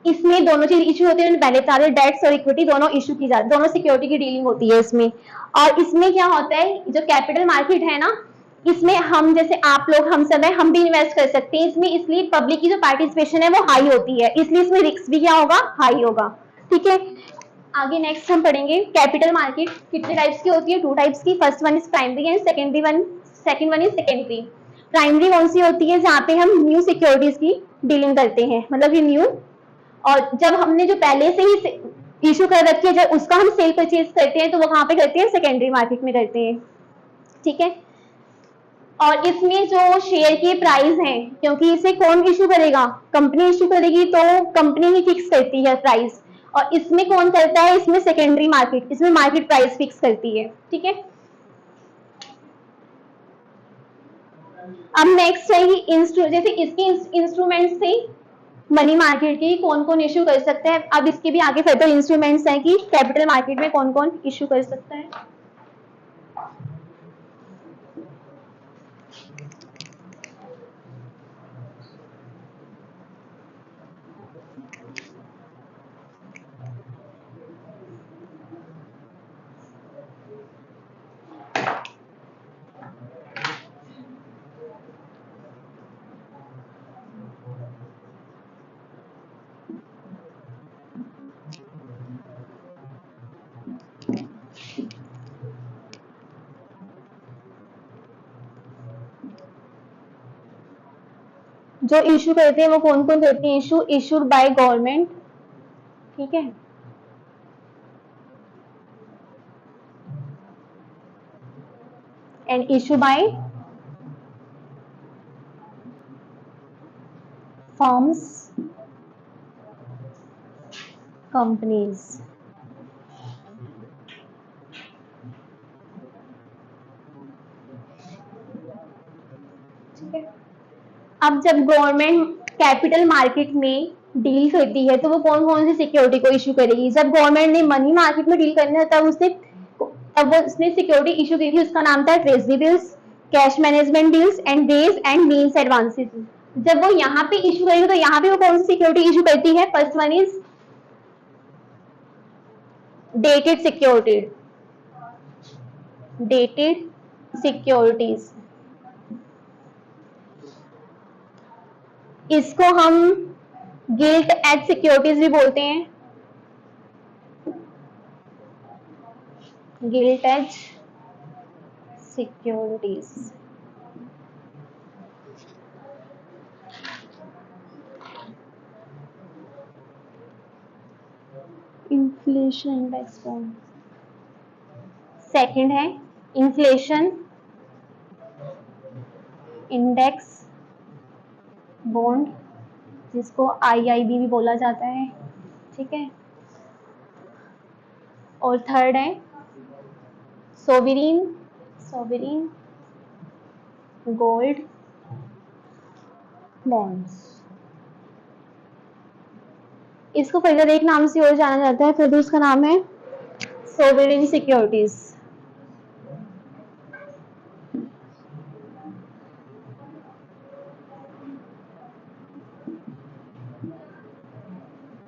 इसमें दोनों चीज इशू होती है, पहले सारे डेट्स और इक्विटी दोनों इशू की जाती है, दोनों सिक्योरिटी की डीलिंग होती है इसमें। और इसमें क्या होता है, जो कैपिटल मार्केट है ना, इसमें हम जैसे आप लोग, हम सब है, हम भी इन्वेस्ट कर सकते हैं इसमें, इसलिए पब्लिक की जो पार्टिसिपेशन है वो हाई होती है, इसलिए इसमें रिस्क भी क्या होगा? हाई होगा। ठीक है, आगे नेक्स्ट हम पढ़ेंगे कैपिटल मार्केट कितने टाइप्स की होती है? 2 टाइप्स की। First one is primary and second one is secondary. Primary कौन सी होती है? जहाँ पे हम न्यू सिक्योरिटीज की डीलिंग करते हैं, मतलब ये न्यू, और जब हमने जो पहले से ही इशू कर रखी है, जब उसका हम सेल परचेज करते हैं, तो वो कहाँ पे करते हैं? सेकेंडरी मार्केट में करते हैं। ठीक है, और इसमें जो शेयर की प्राइस है, क्योंकि इसे कौन इशू करेगा? कंपनी इशू करेगी, तो कंपनी ही फिक्स करती है प्राइस, और इसमें कौन करता है? इसमें सेकेंडरी मार्केट, इसमें मार्केट प्राइस फिक्स करती है। ठीक है, अब नेक्स्ट है जैसे इसके इंस्ट्रूमेंट्स थे मनी मार्केट की, कौन कौन इशू कर सकता है। अब इसके भी आगे फर्दर इंस्ट्रूमेंट्स हैं कि कैपिटल मार्केट में कौन कौन इशू कर सकता है। जो इशू करते हैं वो कौन कौन करते हैं? इशू इशूड बाय गवर्नमेंट, ठीक है, and issue bye firms, companies. ठीक है, अब जब गवर्नमेंट कैपिटल मार्केट में डील करती है तो वो कौन कौन सी सिक्योरिटी को इशू करेगी? जब गवर्नमेंट ने मनी मार्केट में डील करना था तब उसने सिक्योरिटी इशू की थी, उसका नाम था treasury bills, cash management bills and days and means advances. जब वो यहाँ पे इशू करेगी तो यहाँ पे वो कौन सी सिक्योरिटी इशू करती है? First one is dated security, dated securities. इसको हम गिल्ट एज सिक्योरिटीज भी बोलते हैं, gilt edge securities. Inflation index bond, second है इन्फ्लेशन इंडेक्स बॉन्ड, जिसको आईआईबी भी बोला जाता है, ठीक है। और थर्ड है सोवरेन गोल्ड बॉन्ड्स। इसको फर्दर एक नाम से और जाना जाता है, फिर उसका नाम है सोवरेन सिक्योरिटीज।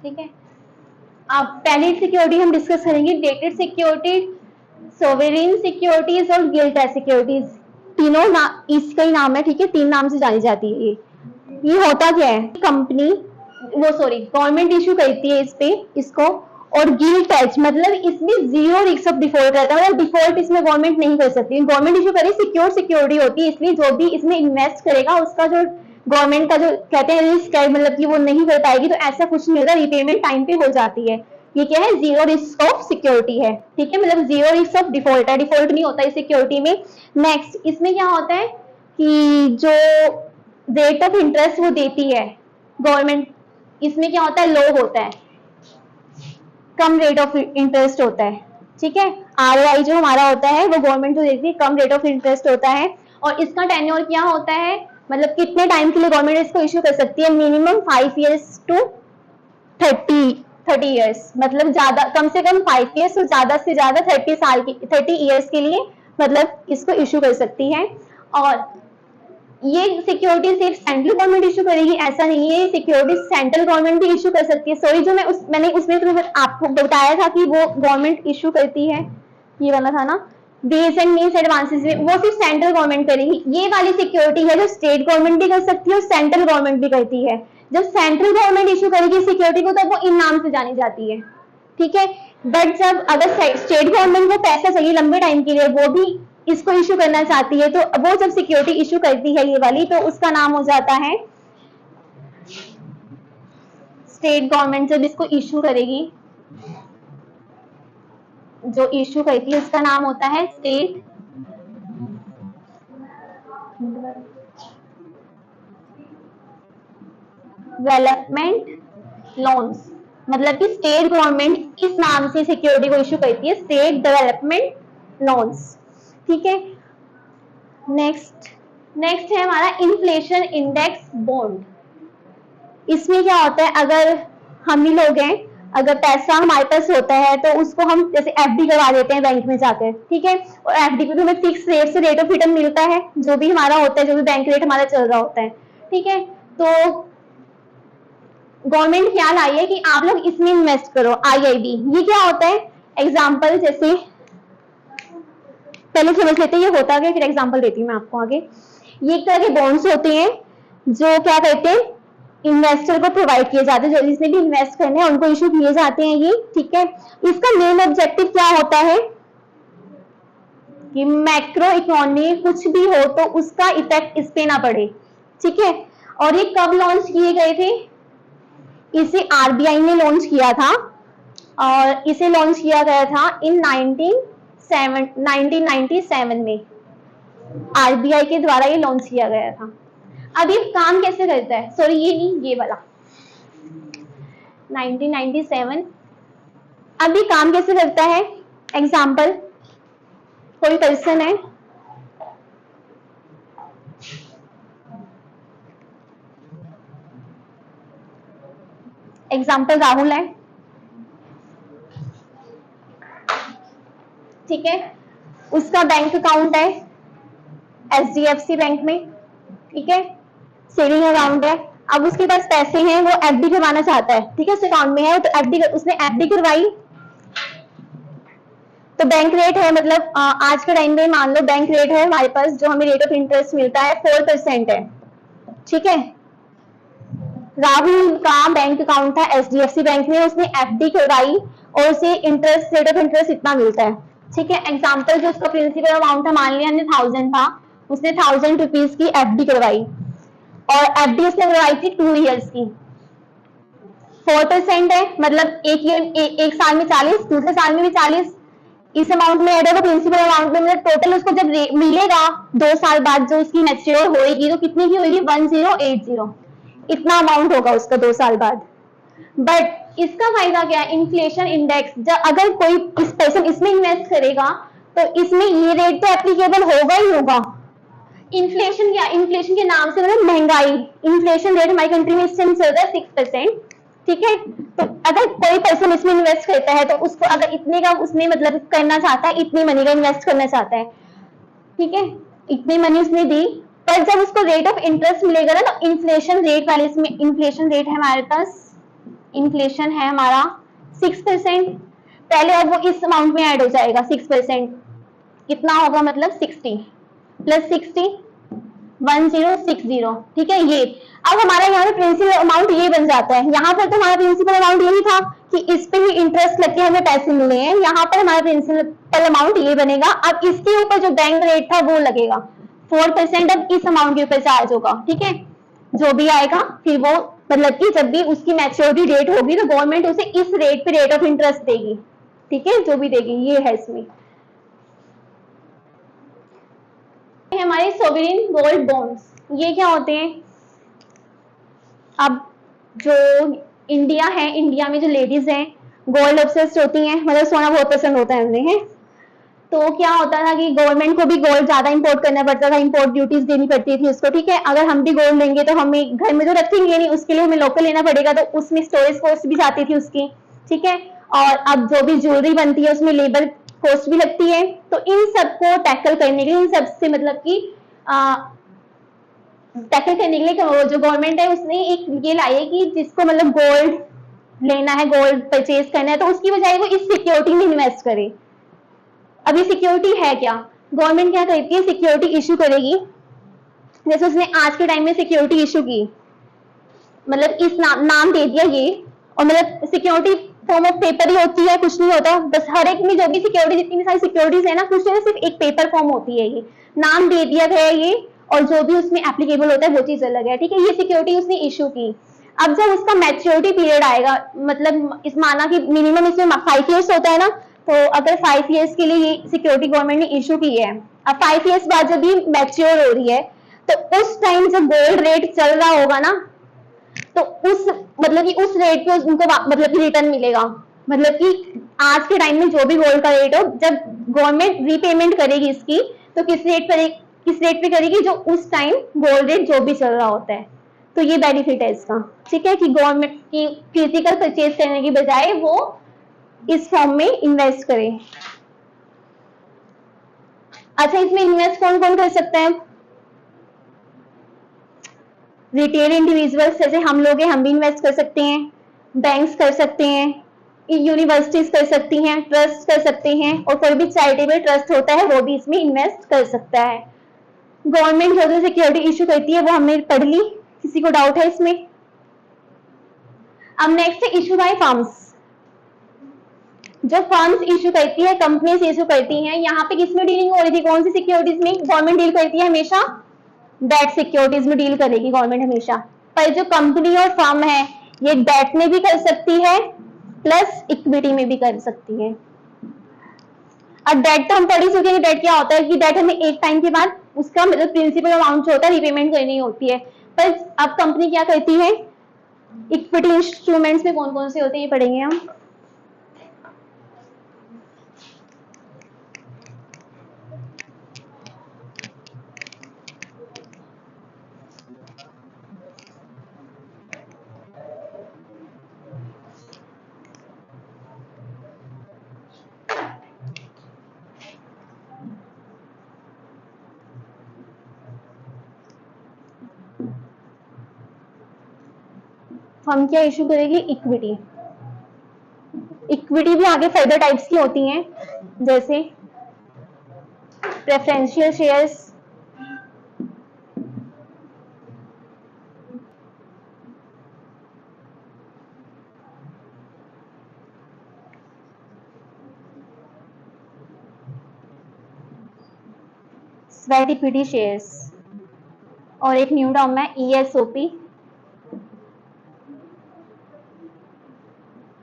ठीक है, अब पहली सिक्योरिटी हम डिस्कस करेंगे डेटेड सिक्योरिटी, सोवरेन सिक्योरिटीज और गिल्ट एज सिक्योरिटीज। तीनों इसका ही नाम है, ठीक है, तीन नाम से जानी जाती है। ये होता क्या है? कंपनी गवर्नमेंट इशू करती है इस पे इसको, और गिल्ट एज मतलब इसमें जीरो रिस्क ऑफ डिफॉल्ट रहता है, डिफॉल्ट इसमें गवर्नमेंट नहीं कर सकती। गवर्नमेंट इशू करे सिक्योर सिक्योरिटी होती है, इसलिए जो भी इसमें इन्वेस्ट करेगा उसका जो गवर्नमेंट का जो कहते हैं रिस्क है, मतलब कि वो नहीं कर पाएगी, तो ऐसा कुछ नहीं होता, रिपेमेंट टाइम पे हो जाती है। ये क्या है? जीरो रिस्क ऑफ सिक्योरिटी है, ठीक है, मतलब जीरो रिस्क ऑफ डिफॉल्ट है, डिफॉल्ट नहीं होता इस सिक्योरिटी में। नेक्स्ट, इसमें क्या होता है कि जो रेट ऑफ इंटरेस्ट वो देती है गवर्नमेंट, इसमें क्या होता है? लो होता है, कम रेट ऑफ इंटरेस्ट होता है, ठीक है। आरओआई जो हमारा होता है वो गवर्नमेंट जो देती है, कम रेट ऑफ इंटरेस्ट होता है। और इसका टेन्योर क्या होता है, मतलब कितने टाइम के लिए गवर्नमेंट इसको इश्यू कर सकती है? मिनिमम 5 ईयर्स टू 30 ईयर्स, मतलब ज्यादा कम से कम 5 ईयर्स और ज्यादा से ज्यादा 30 ईयर्स के लिए मतलब इसको इश्यू कर सकती है। और ये सिक्योरिटी सिर्फ सेंट्रल गवर्नमेंट इशू करेगी ऐसा नहीं है, सिक्योरिटी सेंट्रल गवर्नमेंट भी इशू कर सकती है। सॉरी, जो मैंने उसमें तुम्हें आपको बताया था कि वो गवर्नमेंट इशू करती है, ये वाला था ना, डेज एंड मीन्स एडवांसेस में, वो सिर्फ सेंट्रल गवर्नमेंट करेगी। ये वाली सिक्योरिटी है जो स्टेट गवर्नमेंट भी कर सकती है और सेंट्रल गवर्नमेंट भी करती है। जब सेंट्रल गवर्नमेंट इशू करेगी सिक्योरिटी को तो वो इन नाम से जानी जाती है, ठीक है। बट जब अगर स्टेट गवर्नमेंट को पैसा चाहिए लंबे टाइम के लिए, वो भी इसको इशू करना चाहती है, तो वो जब सिक्योरिटी इशू करती है ये वाली, तो उसका नाम हो जाता है, स्टेट गवर्नमेंट जब इसको इशू करेगी, जो इशू करती है उसका नाम होता है स्टेट डेवलपमेंट लोन्स, मतलब कि स्टेट गवर्नमेंट इस नाम से सिक्योरिटी को इशू करती है, स्टेट डेवलपमेंट लोन्स, ठीक है। नेक्स्ट है हमारा इन्फ्लेशन इंडेक्स बॉन्ड। इसमें क्या होता है, अगर हम ही लोग हैं, अगर पैसा हमारे पास होता है तो उसको हम जैसे एफडी करवा देते हैं बैंक में जाकर, ठीक है, और एफडी पे हमें फिक्स रेट से रेट ऑफ रिटर्न मिलता है, जो भी हमारा होता है, जो भी बैंक रेट हमारा चल रहा होता है, ठीक है। तो गवर्नमेंट क्या लाई है कि आप लोग इसमें इन्वेस्ट करो, आईआईबी। ये क्या होता है? एग्जाम्पल, जैसे पहले समझ लेते हैं ये होता है, फिर एग्जाम्पल देती हूँ मैं आपको आगे। ये एक तरह के बॉन्ड्स होते हैं जो क्या कहते हैं, इन्वेस्टर को प्रोवाइड किए जाते हैं, जो जिसने भी इन्वेस्ट करने हैं उनको इशू किए जाते हैं ये, ठीक है। इसका मेन ऑब्जेक्टिव क्या होता है कि मैक्रो इकोनॉमी कुछ भी हो तो उसका इफेक्ट इस पे ना पड़े, ठीक है। और ये कब लॉन्च किए गए थे? इसे आरबीआई ने लॉन्च किया था और इसे लॉन्च किया गया था इन 1997 में। आरबीआई के द्वारा ये लॉन्च किया गया था। अब ये काम कैसे करता है? सॉरी ये नहीं, ये वाला 1997। अब ये काम कैसे करता है? एग्जाम्पल, कोई पर्सन है, एग्जाम्पल राहुल है, ठीक है, उसका बैंक अकाउंट है एचडीएफसी बैंक में, ठीक है, सेविंग अकाउंट है। अब उसके पास पैसे हैं, वो एफडी करवाना चाहता है, ठीक है, उस अकाउंट में है तो एफडी, उसने एफडी करवाई तो बैंक रेट है, मतलब आज के टाइम में मान लो बैंक रेट है हमारे पास, जो हमें रेट ऑफ इंटरेस्ट मिलता है 4% है, ठीक है। राहुल का बैंक अकाउंट था एचडीएफसी बैंक में, उसने एफडी करवाई और उसे इंटरेस्ट, रेट ऑफ इंटरेस्ट इतना मिलता है, ठीक है। एग्जाम्पल, जो उसका प्रिंसिपल अमाउंट था, मान लिया हमने 1000 था, उसने 1000 रुपीज की एफडी करवाई और एफडी उसने करवाई थी 2 ईयर्स की। 4% है, मतलब एक साल में 40, दूसरे साल में भी 40, इस अमाउंट में ऐड होगा प्रिंसिपल अमाउंट में, मतलब टोटल उसको जब मिलेगा 2 साल बाद जो उसकी मैच्योर होएगी तो कितनी की होगी? 1080, इतना अमाउंट होगा उसका 2 साल बाद। बट इसका फायदा क्या है? इन्फ्लेशन इंडेक्स, जब अगर कोई इस पैसे इसमें इन्वेस्ट करेगा तो इसमें ये रेट तो एप्लीकेबल होगा ही होगा। इन्फ्लेशन क्या? इन्फ्लेशन के नाम से मतलब महंगाई। इन्फ्लेशन रेट हमारी कंट्री में इस टाइम चल रहा है 6%, ठीक है। तो अगर कोई पर्सन इसमें इन्वेस्ट करता है तो उसको अगर इतने का उसने मतलब करना चाहता है, इतनी मनी का इन्वेस्ट करना चाहता है, ठीक है, इतनी मनी उसने दी, पर जब उसको रेट ऑफ इंटरेस्ट मिलेगा ना, तो इन्फ्लेशन रेट वाले, इसमें इन्फ्लेशन रेट है हमारे पास, इन्फ्लेशन है हमारा 6% पहले, अब वो इस अमाउंट में ऐड हो जाएगा 6%, कितना होगा? मतलब 60 प्लस 60 1060, ठीक है। ये अब हमारा यहाँ पे प्रिंसिपल अमाउंट ये बन जाता है। यहाँ पर तो हमारा प्रिंसिपल अमाउंट यही था कि इस पे ही इंटरेस्ट लग के हमें पैसे मिले हैं, यहाँ पर हमारा प्रिंसिपल अमाउंट ये बनेगा। अब इसके ऊपर जो बैंक रेट था वो लगेगा 4%, अब इस अमाउंट के ऊपर चार्ज होगा, ठीक है, जो भी आएगा। फिर वो मतलब कि जब भी उसकी मैच्योरिटी डेट होगी तो गवर्नमेंट उसे इस रेट पे रेट ऑफ इंटरेस्ट देगी, ठीक है, जो भी देगी। ये है इसमें हमारे सोवरेन गोल्ड बॉन्ड्स। ये क्या होते हैं? अब जो इंडिया है, इंडिया में जो लेडीज हैं गोल्ड ऑब्सेस्ड होती हैं, मतलब सोना बहुत पसंद होता है उन्हें, है। तो क्या होता था कि गवर्नमेंट को भी गोल्ड ज्यादा इंपोर्ट करना पड़ता था, इंपोर्ट ड्यूटीज देनी पड़ती थी उसको, ठीक है। अगर हम भी गोल्ड लेंगे तो हमें घर में तो रखेंगे नहीं, उसके लिए हमें लोकल लेना पड़ेगा, तो उसमें स्टोरेज कॉस्ट भी जाती थी उसकी, ठीक है। और अब जो भी ज्वेलरी बनती है उसमें लेबर कॉस्ट भी लगती है। तो इन सबको टैकल करने के लिए, इन सबसे मतलब कि टैकल करने के लिए जो गवर्नमेंट है उसने एक ये लाई है कि जिसको मतलब गोल्ड लेना है, गोल्ड परचेज करना है, तो उसकी बजाय वो इस सिक्योरिटी में इन्वेस्ट करे। अब ये सिक्योरिटी है क्या? गवर्नमेंट क्या करती है? सिक्योरिटी इशू करेगी। जैसे उसने आज के टाइम में सिक्योरिटी इशू की, मतलब इस नाम दे दिया ये, और मतलब सिक्योरिटी फॉर्म ऑफ पेपर ही होती है, कुछ नहीं होता। बस हर एक में जो भी सिक्योरिटी, जितनी भी सारी सिक्योरिटीज है ना, कुछ नहीं, सिर्फ एक पेपर फॉर्म होती है, ये नाम दे दिया गया है ये, और जो भी उसमें एप्लीकेबल होता है वो चीज अलग है, ठीक है। ये सिक्योरिटी उसने इशू की। अब जब उसका मैच्योरिटी पीरियड आएगा, मतलब इस माना कि मिनिमम इसमें 5 ईयर्स होता है ना, तो अगर 5 ईयर्स के लिए ये सिक्योरिटी गवर्नमेंट ने इशू की है, अब 5 ईयर्स बाद जब ये मैच्योर हो रही है, तो उस टाइम जब गोल्ड रेट चल रहा होगा ना, तो उस मतलब कि उस रेट पे उनको मतलब कि रिटर्न मिलेगा। मतलब कि आज के टाइम में जो भी गोल्ड का रेट हो, जब गवर्नमेंट रीपेमेंट करेगी इसकी, तो किस रेट पे करेगी? जो उस टाइम गोल्ड रेट जो भी चल रहा होता है। तो ये बेनिफिट है इसका, ठीक है, कि गवर्नमेंट की फिजिकल परचेज करने की बजाय वो इस फॉर्म में इन्वेस्ट करें। अच्छा, इसमें इन्वेस्ट कौन कौन कर सकते हैं? रिटेल इंडिविजुअल्स जैसे हम लोग हैं, हम भी इन्वेस्ट कर सकते हैं, बैंक्स कर सकते हैं, यूनिवर्सिटीज कर सकती हैं, ट्रस्ट कर सकते हैं, और कोई भी चैरिटेबल ट्रस्ट होता है वो भी इसमें इन्वेस्ट कर सकता है। गवर्नमेंट जो सिक्योरिटी इशू करती है वो हमने पढ़ ली, किसी को डाउट है इसमें? अब नेक्स्ट है इशू बाय फर्म्स। जो फर्म्स इशू करती है, कंपनीज इशू करती हैं, यहाँ पे किसमें डीलिंग हो रही थी? कौन सी सिक्योरिटीज में गवर्नमेंट डील करती है? हमेशा डेट सिक्योरिटीज में डील करेगी गवर्नमेंट हमेशा। पर जो कंपनी और फर्म है ये डेट में भी कर सकती है प्लस इक्विटी में भी कर सकती है। अब डेट तो हम पढ़ ही चुके हैं, डेट क्या होता है कि डेट हमें एक टाइम के बाद उसका मतलब प्रिंसिपल अमाउंट जो होता है रिपेमेंट करनी होती है। पर अब कंपनी क्या करती है, इक्विटी इंस्ट्रूमेंट्स में कौन कौन से होते हैं ये पढ़ेंगे हम। हम क्या इशू करेंगे, इक्विटी। इक्विटी भी आगे फर्दर टाइप्स की होती हैं, जैसे preferential shares, sweat equity shares, और एक न्यू टर्म है ESOP,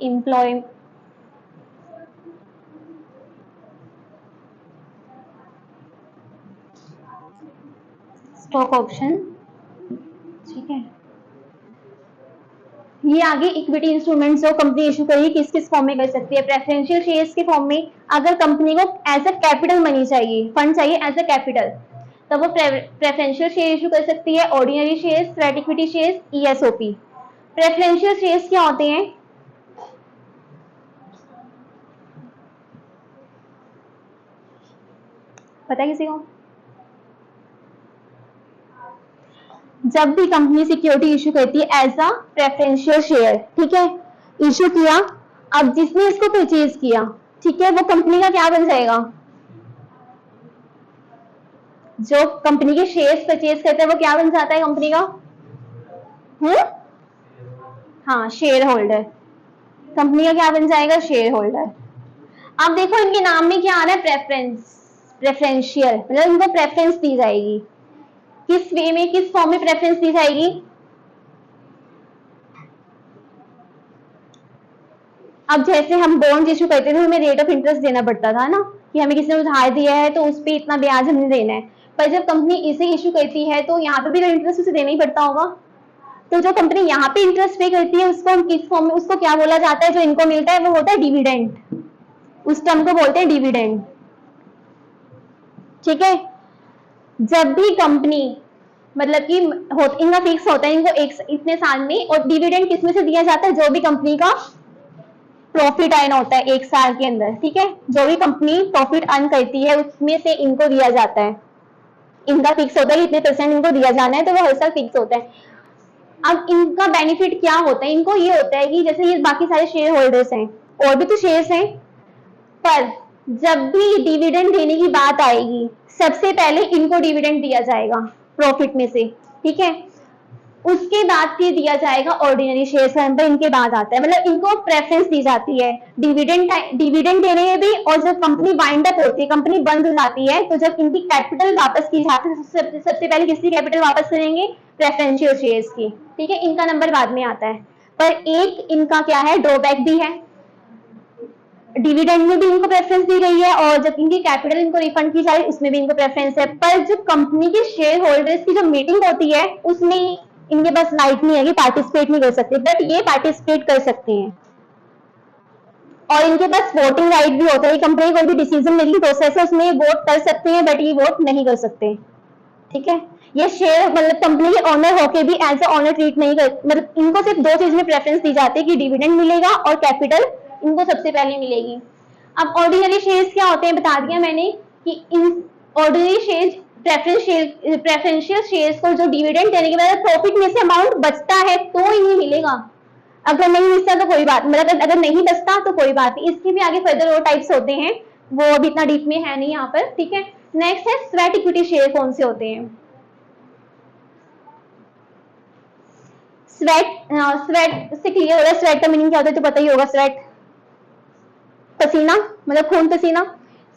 एम्प्लॉय स्टॉक ऑप्शन। ठीक है, ये आगे इक्विटी इंस्ट्रूमेंट्स जो कंपनी इशू करेगी किस किस फॉर्म में कर सकती है। प्रेफरेंशियल शेयर्स के फॉर्म में अगर कंपनी को एज अ कैपिटल मनी चाहिए, फंड चाहिए एज अ कैपिटल, तब वो प्रेफरेंशियल शेयर इशू कर सकती है। Ordinary shares, sweat equity shares, ESOP। Preferential shares क्या होते हैं, पता है किसी को? जब भी कंपनी सिक्योरिटी इशू करती है एज अ प्रेफरेंशियल शेयर, ठीक है, इशू किया, अब जिसने इसको परचेज किया, ठीक है, वो कंपनी का क्या बन जाएगा, जो कंपनी के शेयर्स परचेज करता है वो क्या बन जाता है कंपनी का, हाँ, शेयर होल्डर। कंपनी का क्या बन जाएगा, शेयर होल्डर। अब देखो इनके नाम में क्या आ रहा है, प्रेफरेंस, प्रेफरेंशियल, मतलब इनको प्रेफरेंस दी जाएगी। किस वे में, किस फॉर्म में प्रेफरेंस दी जाएगी, अब जैसे हम बॉन्ड इशू करते थे हमें रेट ऑफ इंटरेस्ट देना पड़ता था ना, कि हमें किसी ने उधार दिया है तो उस पर इतना ब्याज हमें देना है। पर जब कंपनी इसे इशू करती है तो यहाँ पे भी इंटरेस्ट उसे देना ही पड़ता होगा। तो जो कंपनी यहाँ पे इंटरेस्ट पे करती है उसको हम किस फॉर्म में, उसको क्या बोला जाता है, जो इनको मिलता है वो होता है डिविडेंड। उस टर्म को बोलते हैं डिविडेंड। ठीक है, जब भी कंपनी मतलब कि इनका फिक्स होता है, इनको एक इतने साल में, और डिविडेंड किसमें से दिया जाता है, जो भी कंपनी का प्रॉफिट अर्न होता है एक साल के अंदर, ठीक है, जो भी कंपनी प्रॉफिट अर्न करती है उसमें से इनको दिया जाता है। इनका फिक्स होता है इतने % इनको दिया जाना है, तो वो हर साल फिक्स होता है। अब इनका बेनिफिट क्या होता है, इनको ये होता है कि जैसे ये बाकी सारे शेयर होल्डर्स हैं, और भी तो शेयर्स हैं, पर जब भी डिविडेंड देने की बात आएगी सबसे पहले इनको डिविडेंड दिया जाएगा प्रॉफिट में से, ठीक है, उसके बाद फिर दिया जाएगा ऑर्डिनरी शेयर्स का नंबर, इनके बाद आता है, मतलब इनको प्रेफरेंस दी जाती है डिविडेंड देने में भी। और जब कंपनी वाइंड अप होती है, कंपनी बंद हो जाती है, तो जब इनकी कैपिटल वापस की जाती है, सबसे पहले किसकी कैपिटल वापस करेंगे, प्रेफरेंशियल शेयर्स की, ठीक है, इनका नंबर बाद में आता है। पर एक इनका क्या है, ड्रॉबैक भी है, डिविडेंड में भी इनको प्रेफरेंस दी गई है, और जब इनकी कैपिटल इनको रिफंड की जाए उसमें भी इनको प्रेफरेंस है। पर जो कंपनी के शेयर होल्डर्स की जो मीटिंग होती है उसमें इनके पास राइट नहीं है कि पार्टिसिपेट नहीं कर सकते, बट ये पार्टिसिपेट कर सकते हैं, और इनके पास वोटिंग राइट भी होता है। कंपनी कोई भी डिसीजन मेकिंग प्रोसेस है उसमें वोट कर सकते हैं, बट ये वोट नहीं कर सकते, ठीक है। ये शेयर मतलब कंपनी के ऑनर होके भी एज ए ऑनर ट्रीट नहीं कर, मतलब इनको सिर्फ दो चीज में प्रेफरेंस दी जाती है कि डिविडेंड मिलेगा और कैपिटल इनको सबसे पहले मिलेगी। अब ऑर्डिनरी शेयर्स क्या होते हैं बता दिया मैंने, कि in ordinary shares preferential shares को जो डिविडेंड देने के बाद प्रॉफिट में से अमाउंट बचता है तो इन्हें मिलेगा, अगर नहीं बचता तो कोई बात, मतलब अगर नहीं बचता तो कोई बात नहीं। इसके भी आगे फर्दर और टाइप्स होते हैं, वो अभी इतना डीप में है नहीं यहाँ पर, ठीक है। नेक्स्ट है स्वेट इक्विटी शेयर, कौन से होते हैं, स्वेट से क्लियर हो रहा है, स्वेट का मीनिंग क्या होता है तो पता ही होगा, स्वेट पसीना, मतलब खून पसीना।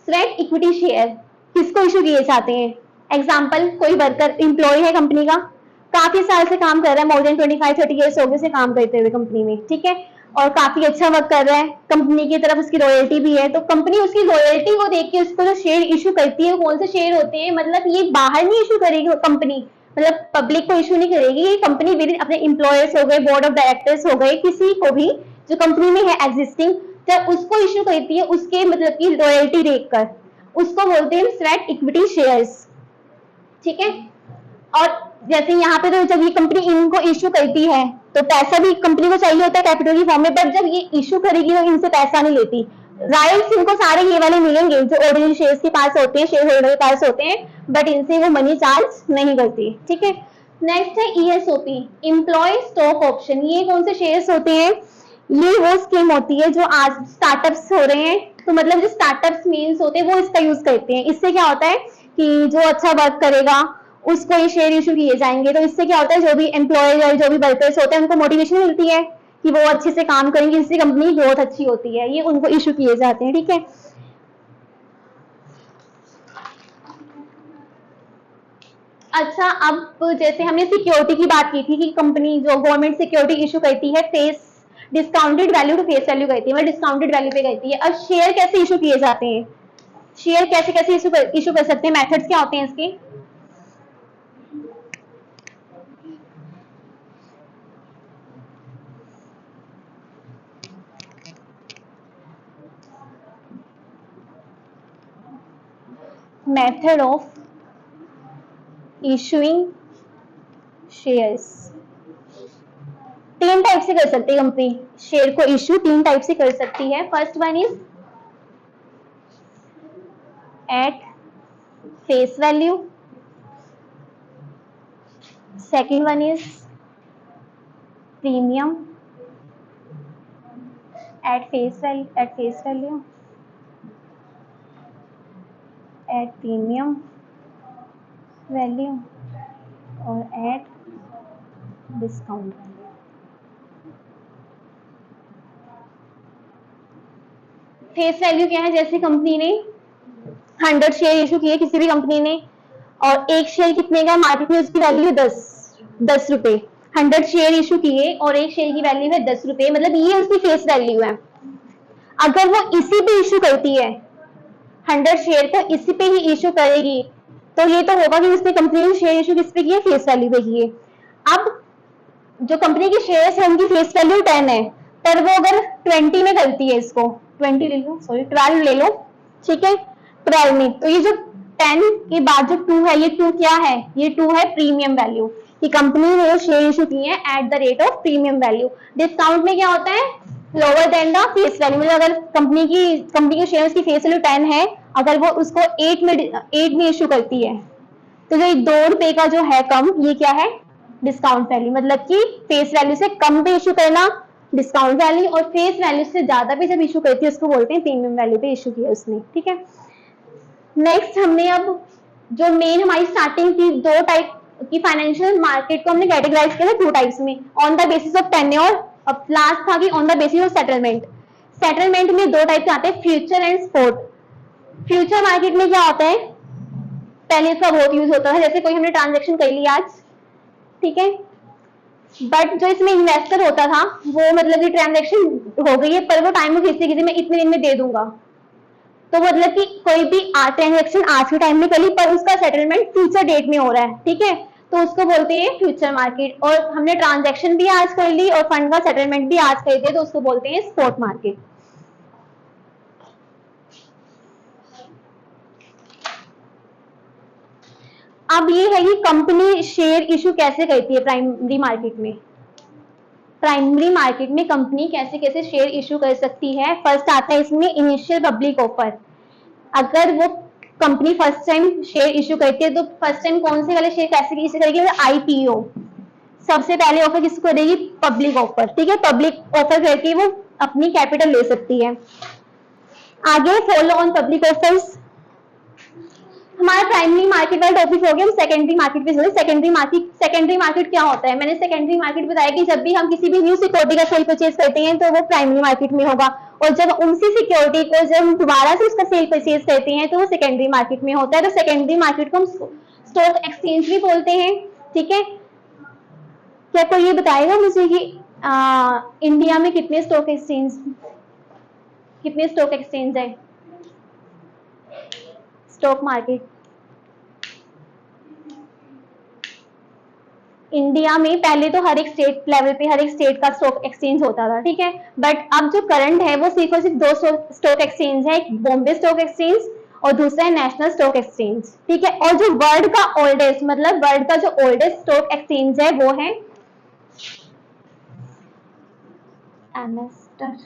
स्वेट इक्विटी शेयर किसको इशू किए जाते हैं, एग्जाम्पल, कोई वर्कर एम्प्लॉय है कंपनी का, काफी साल से काम कर रहा है, मोर देन 25-30 ईयर्स हो गए उसे काम करते हुए कंपनी में, ठीक है, और काफी अच्छा वर्क कर रहा है, कंपनी की तरफ उसकी लॉयल्टी भी है, तो कंपनी उसकी लॉयल्टी को देख के उसको जो शेयर इशू करती है, कौन से शेयर होते हैं, मतलब ये बाहर नहीं इशू करेगी कंपनी, मतलब पब्लिक को इशू नहीं करेगी, ये कंपनी विद अपने एम्प्लॉयर्स हो गए, बोर्ड ऑफ डायरेक्टर्स हो गए, किसी को भी जो कंपनी में है एग्जिस्टिंग, जब उसको इशू करती है उसके मतलब की लॉयल्टी देखकर, उसको बोलते हैं स्वेट इक्विटी शेयर्स, ठीक है। और जैसे यहाँ पे तो जब ये कंपनी इनको इश्यू करती है तो पैसा भी कंपनी को चाहिए होता है कैपिटल की फॉर्म में, बट जब ये इश्यू करेगी तो इनसे पैसा नहीं लेती, राइट्स इनको सारे ये वाले मिलेंगे जो ऑर्डिनरी शेयर्स के पास होते हैं, शेयर होल्डर के पास होते हैं, बट इनसे वो मनी चार्ज नहीं करती, ठीक है। नेक्स्ट है ईएसओपी, एम्प्लॉय स्टॉक ऑप्शन, ये कौन से शेयर्स होते हैं, ये वो स्कीम होती है जो आज स्टार्टअप्स हो रहे हैं, तो मतलब जो स्टार्टअप्स मेन्स होते हैं वो इसका यूज करते हैं, इससे क्या होता है कि जो अच्छा वर्क करेगा उसको ये शेयर इशू किए जाएंगे, तो इससे क्या होता है जो भी एम्प्लॉय और जो भी वर्कर्स होते हैं उनको मोटिवेशन मिलती है कि वो अच्छे से काम करेंगे, इससे कंपनी की ग्रोथ अच्छी होती है, ये उनको इशू किए जाते हैं, ठीक है। अच्छा, अब जैसे हमने सिक्योरिटी की बात की थी कि कंपनी जो गवर्नमेंट सिक्योरिटी इशू करती है face discounted value to face value करती है, मतलब डिस्काउंटेड वैल्यू पे करती है। अब शेयर कैसे इशू किए जाते हैं, शेयर कैसे कैसे इशू कर सकते हैं, मेथड्स क्या होते हैं इसके, मेथड ऑफ इशूइंग शेयर्स, तीन टाइप से कर सकती है कंपनी शेयर को इशू, तीन टाइप से कर सकती है। First one is at face value, second one is premium at face value at premium value और at discount value. Face value क्या है, जैसे कंपनी ने 100 शेयर इशू किए किसी भी कंपनी ने, और एक शेयर कितने का मार्केट में, उसकी वैल्यू है 10 रुपए, 100 शेयर इशू किए और एक शेयर की वैल्यू है 10 रुपए, मतलब ये उसकी फेस वैल्यू है। अगर वो इसी पे इशू करती है 100 शेयर को इसी पे ही इशू करेगी तो ये तो होगा कि उसने कंपनी ने शेयर इशू किस पे किए, फेस वैल्यू पे किए। अब जो कंपनी के शेयर्स है उनकी फेस वैल्यू 10 है, पर वो अगर 20 में करती है, इसको 20 ले लो, सॉरी 12 ले लो, ठीक है, 12 में, तो ये जो 10 के बाद जो 2 है, ये 2 क्या है, ये 2 है प्रीमियम वैल्यू, कि कंपनी ने शेयर इशू किए हैं at the rate of premium value. Discount में क्या होता है, lower than the face value, मतलब अगर कंपनी के शेयर्स की फेस वैल्यू 10 है, अगर वो उसको 8 में इशू करती है तो जो 2 रुपए का जो है कम, ये क्या है, डिस्काउंट वैल्यू, मतलब कि फेस वैल्यू से कम पे इशू करना डिस्काउंट वैल्यू, और फेस वैल्यू से ज्यादा पे जब इशू करती है उसको बोलते हैं प्रीमियम वैल्यू पे इशू किया उसने, ठीक है। नेक्स्ट हमने अब जो मेन हमारी स्टार्टिंग थी, 2 टाइप की फाइनेंशियल मार्केट को हमने कैटेगराइज किया 2 टाइप्स में, on the basis of tenure, अब लास्ट था कि on the basis of settlement. Settlement में 2 टाइप के आते हैं, future and spot. Future market में क्या होता है, पहले इसका बहुत यूज होता था, जैसे कोई हमने ट्रांजेक्शन कर ली आज, ठीक है, बट जो इसमें इन्वेस्टर होता था वो मतलब कि ट्रांजेक्शन हो गई है पर वो टाइम में किसी मैं इतने दिन में दे दूंगा, तो मतलब कि कोई भी ट्रांजेक्शन आज के टाइम में कर ली पर उसका सेटलमेंट फ्यूचर डेट में हो रहा है, ठीक है, तो उसको बोलते हैं फ्यूचर मार्केट। और हमने ट्रांजेक्शन भी आज कर ली और फंड का सेटलमेंट भी आज कर दिया तो उसको बोलते हैं स्पॉट मार्केट। अब ये है कि कंपनी शेयर इशू कैसे करती है प्राइमरी मार्केट में। प्राइमरी मार्केट में कंपनी कैसे कैसे शेयर इशू कर सकती है। फर्स्ट आता है इसमें इनिशियल पब्लिक ऑफर। अगर वो company first time share issue करती है तो फर्स्ट टाइम कौन से वाले शेयर कैसे इशू करेगी, आईपीओ। सबसे पहले ऑफर किसको करेगी, पब्लिक ऑफर, ठीक है, पब्लिक ऑफर करके वो अपनी कैपिटल ले सकती है। आगे फॉलो ऑन पब्लिक ऑफर्स। हमारा प्राइमरी मार्केट वाला टॉपिक हो गया, हम सेकेंडरी मार्केट पे चले। सेकेंडरी मार्केट क्या होता है, मैंने सेकेंडरी मार्केट बताया कि जब भी हम किसी भी न्यू सिक्योरिटी का सेल परचेज करते हैं तो वो प्राइमरी मार्केट में होगा, और जब उसी सिक्योरिटी को जब हम दोबारा से उसका सेल परचेज करते हैं तो वो सेकेंडरी मार्केट में होता है। तो सेकेंडरी मार्केट को हम स्टॉक एक्सचेंज भी बोलते हैं। ठीक है, क्या कोई ये बताएगा मुझे कि इंडिया में कितने स्टॉक एक्सचेंज है, स्टॉक मार्केट? इंडिया में पहले तो हर एक स्टेट लेवल पे हर एक स्टेट का स्टॉक एक्सचेंज होता था, ठीक है, बट अब जो करंट है वो सिर्फ और सिर्फ दो स्टॉक एक्सचेंज है, एक बॉम्बे स्टॉक एक्सचेंज और दूसरा है नेशनल स्टॉक एक्सचेंज। ठीक है, और जो वर्ल्ड का ओल्डेस्ट मतलब वर्ल्ड का जो ओल्डेस्ट स्टॉक एक्सचेंज है वो है एम्स्टर्डम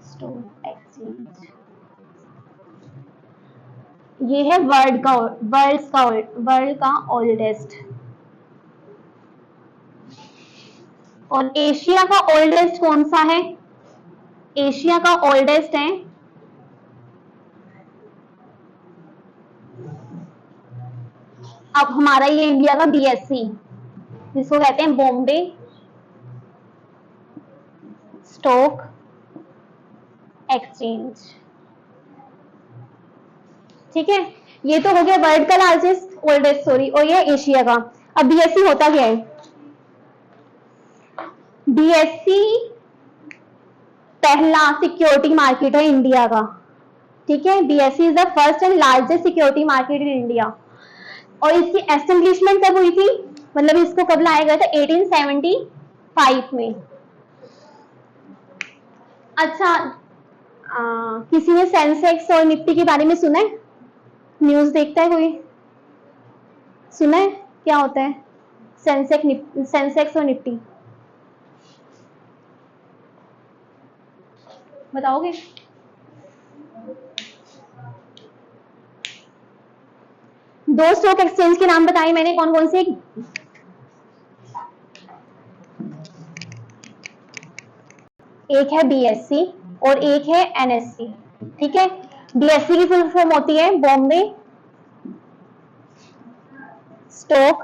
स्टॉक एक्सचेंज। ये है वर्ल्ड का ओल्डेस्ट। और एशिया का ओल्डेस्ट कौन सा है? एशिया का ओल्डेस्ट है अब हमारा ये इंडिया का बीएससी, जिसको कहते हैं बॉम्बे स्टॉक एक्सचेंज। ठीक है, ये तो हो गया वर्ल्ड का लार्जेस्ट ओल्डेस्ट, सॉरी, और ये एशिया का। अब बीएससी होता क्या है? बीएससी पहला सिक्योरिटी मार्केट है इंडिया का। ठीक है, BSc is the first and largest security market in India. और इसकी एस्टेब्लिशमेंट कब हुई थी, मतलब इसको कब लाया गया था? 1875 में। अच्छा, किसी ने सेंसेक्स और निफ्टी के बारे में सुना है? न्यूज देखता है कोई? सुना है क्या होता है सेंसेक्स और निफ्टी? बताओगे? दो स्टॉक एक्सचेंज के नाम बताए मैंने, कौन कौन से? एक है बीएससी और एक है एनएससी। ठीक है, बीएससी की फुल फॉर्म होती है बॉम्बे स्टॉक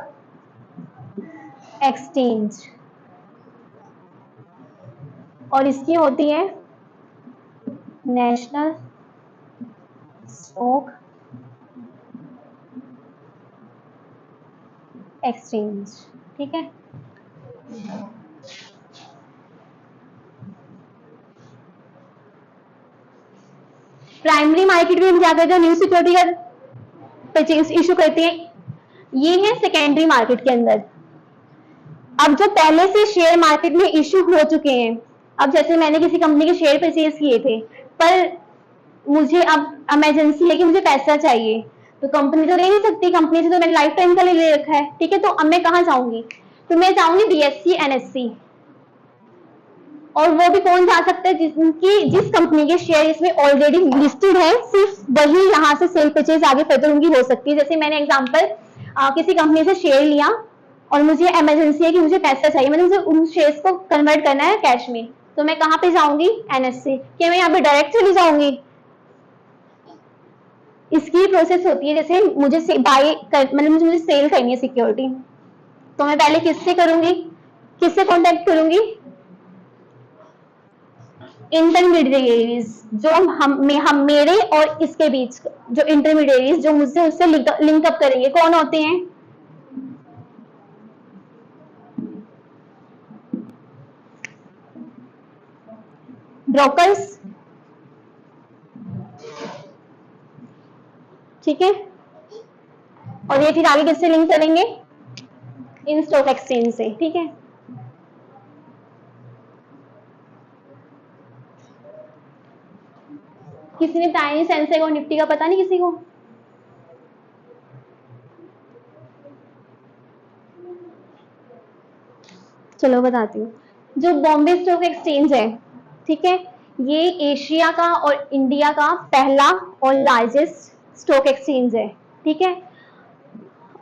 एक्सचेंज और इसकी होती है नेशनल स्टॉक एक्सचेंज। ठीक है, प्राइमरी मार्केट में हम क्या करते हैं? न्यू सिक्योरिटी का परचेज इशू करते हैं। ये है सेकेंडरी मार्केट के अंदर। अब जो पहले से शेयर मार्केट में इशू हो चुके हैं, अब जैसे मैंने किसी कंपनी के शेयर परचेज किए थे, पर मुझे अब इमरजेंसी है कि मुझे पैसा चाहिए, तो कंपनी तो ले नहीं सकती, कंपनी से तो मैंने लाइफ टाइम का ले रखा है। ठीक है, तो अब मैं कहाँ जाऊंगी? तो मैं जाऊंगी बीएससी एनएससी। और वो भी कौन जा सकता है? जिस कंपनी के शेयर इसमें ऑलरेडी लिस्टेड है, सिर्फ वही यहाँ से सेल परचेज आगे फर्दर उनकी हो सकती है। जैसे मैंने एग्जांपल किसी कंपनी से शेयर लिया और मुझे इमरजेंसी है कि मुझे पैसा चाहिए, मैंने उन शेयर्स को कन्वर्ट करना है कैश में, तो मैं कहाँ पे जाऊंगी? एनएससी। क्या मैं यहाँ पे डायरेक्ट चली जाऊंगी? इसकी प्रोसेस होती है, जैसे मुझे बाय मतलब मुझे सेल करनी है सिक्योरिटी, तो मैं पहले किससे करूंगी? किससे कॉन्टेक्ट करूंगी? इंटरमीडिएरीज, जो हम मेरे और इसके बीच जो इंटरमीडिएरीज जो मुझसे उससे लिंकअप करेंगे, कौन होते हैं? ब्रोकर्स। ठीक है, और ये फिर आगे किससे लिंक करेंगे? इन स्टॉक एक्सचेंज से। ठीक है, किसी ने बताया नहीं सेंसेक्स और निफ्टी का? पता नहीं किसी को? चलो बताती हूँ। जो बॉम्बे स्टॉक एक्सचेंज है, ठीक है, ये एशिया का और इंडिया का पहला और लार्जेस्ट स्टॉक एक्सचेंज है। ठीक है,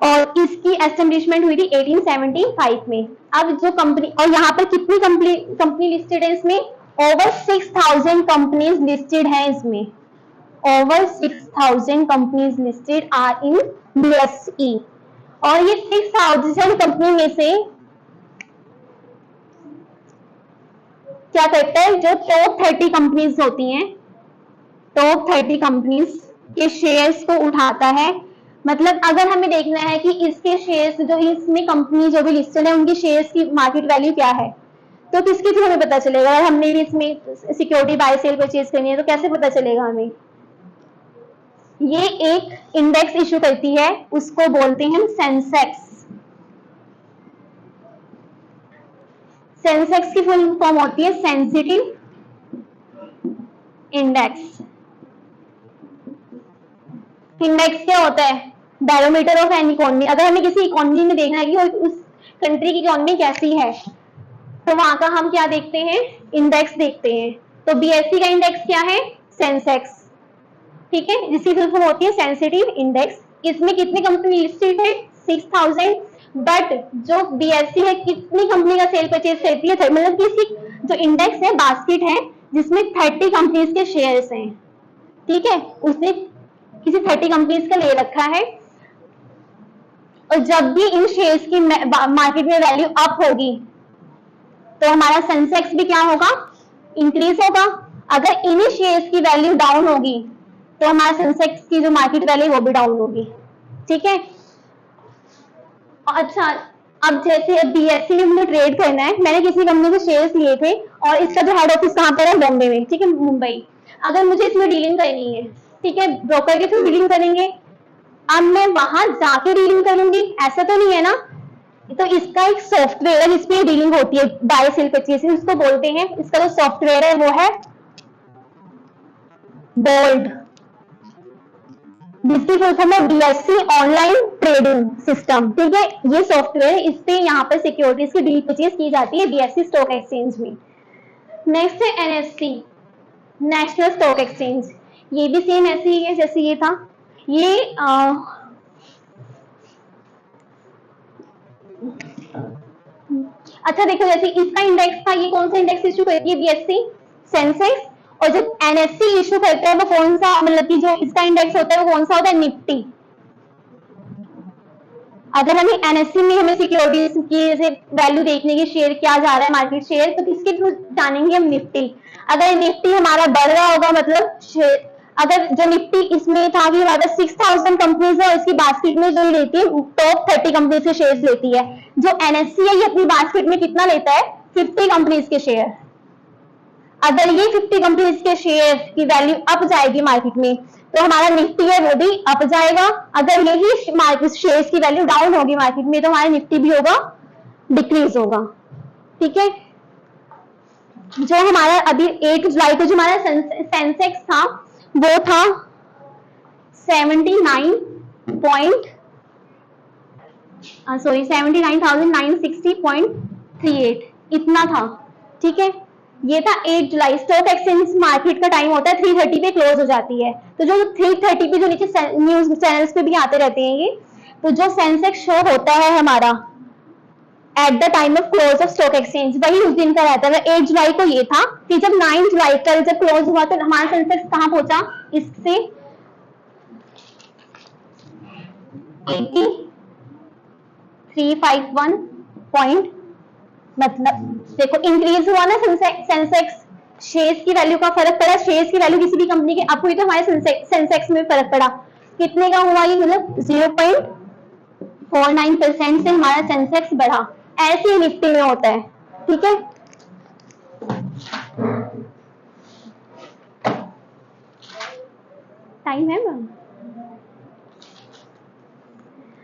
और इसकी एस्टेब्लिशमेंट हुई थी 1875 में। अब जो कंपनी, और यहाँ पर कितनी कंपनी लिस्टेड है इसमें? ओवर 6000 कंपनीज लिस्टेड है इसमें। Over 6000 companies listed are in BSE. और ये 6000 कंपनी में से क्या करता है? जो टॉप 30 कंपनीज होती हैं, टॉप 30 कंपनीज के शेयर्स को उठाता है। मतलब अगर हमें देखना है कि इसके शेयर्स जो इसमें कंपनी जो भी लिस्टेड है उनकी शेयर्स की मार्केट वैल्यू क्या है, तो किसके थ्रू हमें पता चलेगा? अगर हमने भी इसमें सिक्योरिटी बाय सेल परचेज करनी है तो कैसे पता चलेगा हमें? ये एक इंडेक्स इशू करती है, उसको बोलते हैं सेंसेक्स। सेंसेक्स की फुल फॉर्म होती है सेंसिटिव इंडेक्स। इंडेक्स क्या होता है? Barometer of an economy. अगर हमें किसी इकोनॉमी में देखना है कि उस कंट्री की इकोनॉमी कैसी है, तो वहां का हम क्या देखते हैं? इंडेक्स देखते हैं। तो बीएससी का इंडेक्स क्या है? सेंसेक्स। ठीक है, जिसकी फुल फॉर्म होती है सेंसिटिव इंडेक्स। इसमें कितनी कंपनी लिस्टेड है? 6000। बट जो बीएससी है कितनी कंपनी का सेल परचेज करती है? मतलब किसी जो इंडेक्स है बास्केट है जिसमें 30 कंपनीज के शेयर्स हैं। ठीक है, उसने किसी 30 कंपनीज का ले रखा है, और जब भी इन शेयर्स की मार्केट में वैल्यू अप होगी तो हमारा सेंसेक्स भी क्या होगा? इंक्रीज होगा। अगर इन शेयर्स की वैल्यू डाउन होगी तो हमारा सेंसेक्स की जो मार्केट वैल्यू वो भी डाउन होगी। ठीक है, अच्छा अब जैसे बीएससी में मुझे ट्रेड करना है, मैंने किसी कंपनी के शेयर्स लिए थे और इसका जो हेड ऑफिस कहाँ पर है? बॉम्बे में। ठीक है, मुंबई। अगर मुझे इसमें डीलिंग करनी है, ठीक है, ब्रोकर के थ्रू डीलिंग करेंगे। अब मैं वहां जाके डीलिंग करूंगी, ऐसा तो नहीं है ना? तो इसका एक सॉफ्टवेयर है जिसपे डीलिंग होती है बाय सेल परचेज, उसको बोलते हैं, इसका जो सॉफ्टवेयर है वो है बोल्ड, जिसकी फुल फॉर्म है बीएससी ऑनलाइन ट्रेडिंग सिस्टम। ठीक है, ये सॉफ्टवेयर, इस पे यहाँ पर सिक्योरिटीज की डील परचेज की जाती है बीएससी स्टॉक एक्सचेंज में। नेक्स्ट है एनएससी, नेशनल स्टॉक एक्सचेंज। ये भी सेम ऐसे ही है जैसे ये था। ये अच्छा देखो, जैसे इसका इंडेक्स था, ये कौन सा इंडेक्स इशू करती है? BSc Sensex. और जो एनएससी इशू करता है वो कौन सा, मतलब कि जो इसका इंडेक्स होता है वो कौन सा होता है? निफ्टी। अगर हमें एनएससी में हमें सिक्योरिटीज की जैसे वैल्यू देखने की, शेयर क्या जा रहा है मार्केट शेयर, तो किसके थ्रू जानेंगे हम? निफ्टी। अगर निफ्टी हमारा बढ़ रहा होगा मतलब शेयर, अगर जो निफ्टी इसमें था कि हमारा 6000 कंपनीज है और इसकी बास्केट में जो लेती है टॉप 30 कंपनीज के शेयर लेती है, जो एनएससी है ये अपनी बास्केट में कितना लेता है? 50 कंपनीज के शेयर। अगर ये 50 कंपनीज के शेयर की वैल्यू अप जाएगी मार्केट में तो हमारा निफ्टी है वो भी अप जाएगा। अगर यही मार्केट शेयर्स की वैल्यू डाउन होगी मार्केट में तो हमारा निफ्टी भी होगा डिक्रीज होगा। ठीक है, जो हमारा अभी 8 जुलाई को जो हमारा सेंसेक्स था वो था 79,960.38 इतना था। ठीक है, ये था 8 जुलाई। स्टॉक एक्सचेंज मार्केट का टाइम होता है 3:30 पे क्लोज हो जाती है, तो जो 3:30 पे जो नीचे न्यूज चैनल्स पे भी आते रहते हैं ये, तो जो सेंसेक्स शो होता है हमारा at the time of close of stock exchange वही उस दिन का रहता है। 8 जुलाई को ये था, फिर जब 9 जुलाई कल जब क्लोज हुआ तो हमारा सेंसेक्स कहां पहुंचा? इससे 8351 पॉइंट, मतलब देखो इंक्रीज हुआ ना सेंसेक्स। शेयर्स की वैल्यू का फर्क पड़ा, शेयर्स की वैल्यू किसी भी कंपनी के अप हुई तो हमारे सेंसेक्स में फर्क पड़ा। कितने का हुआ ये? मतलब 0.49% से हमारा सेंसेक्स बढ़ा। ऐसे ही निफ्टी में होता है। ठीक है, टाइम है मैम?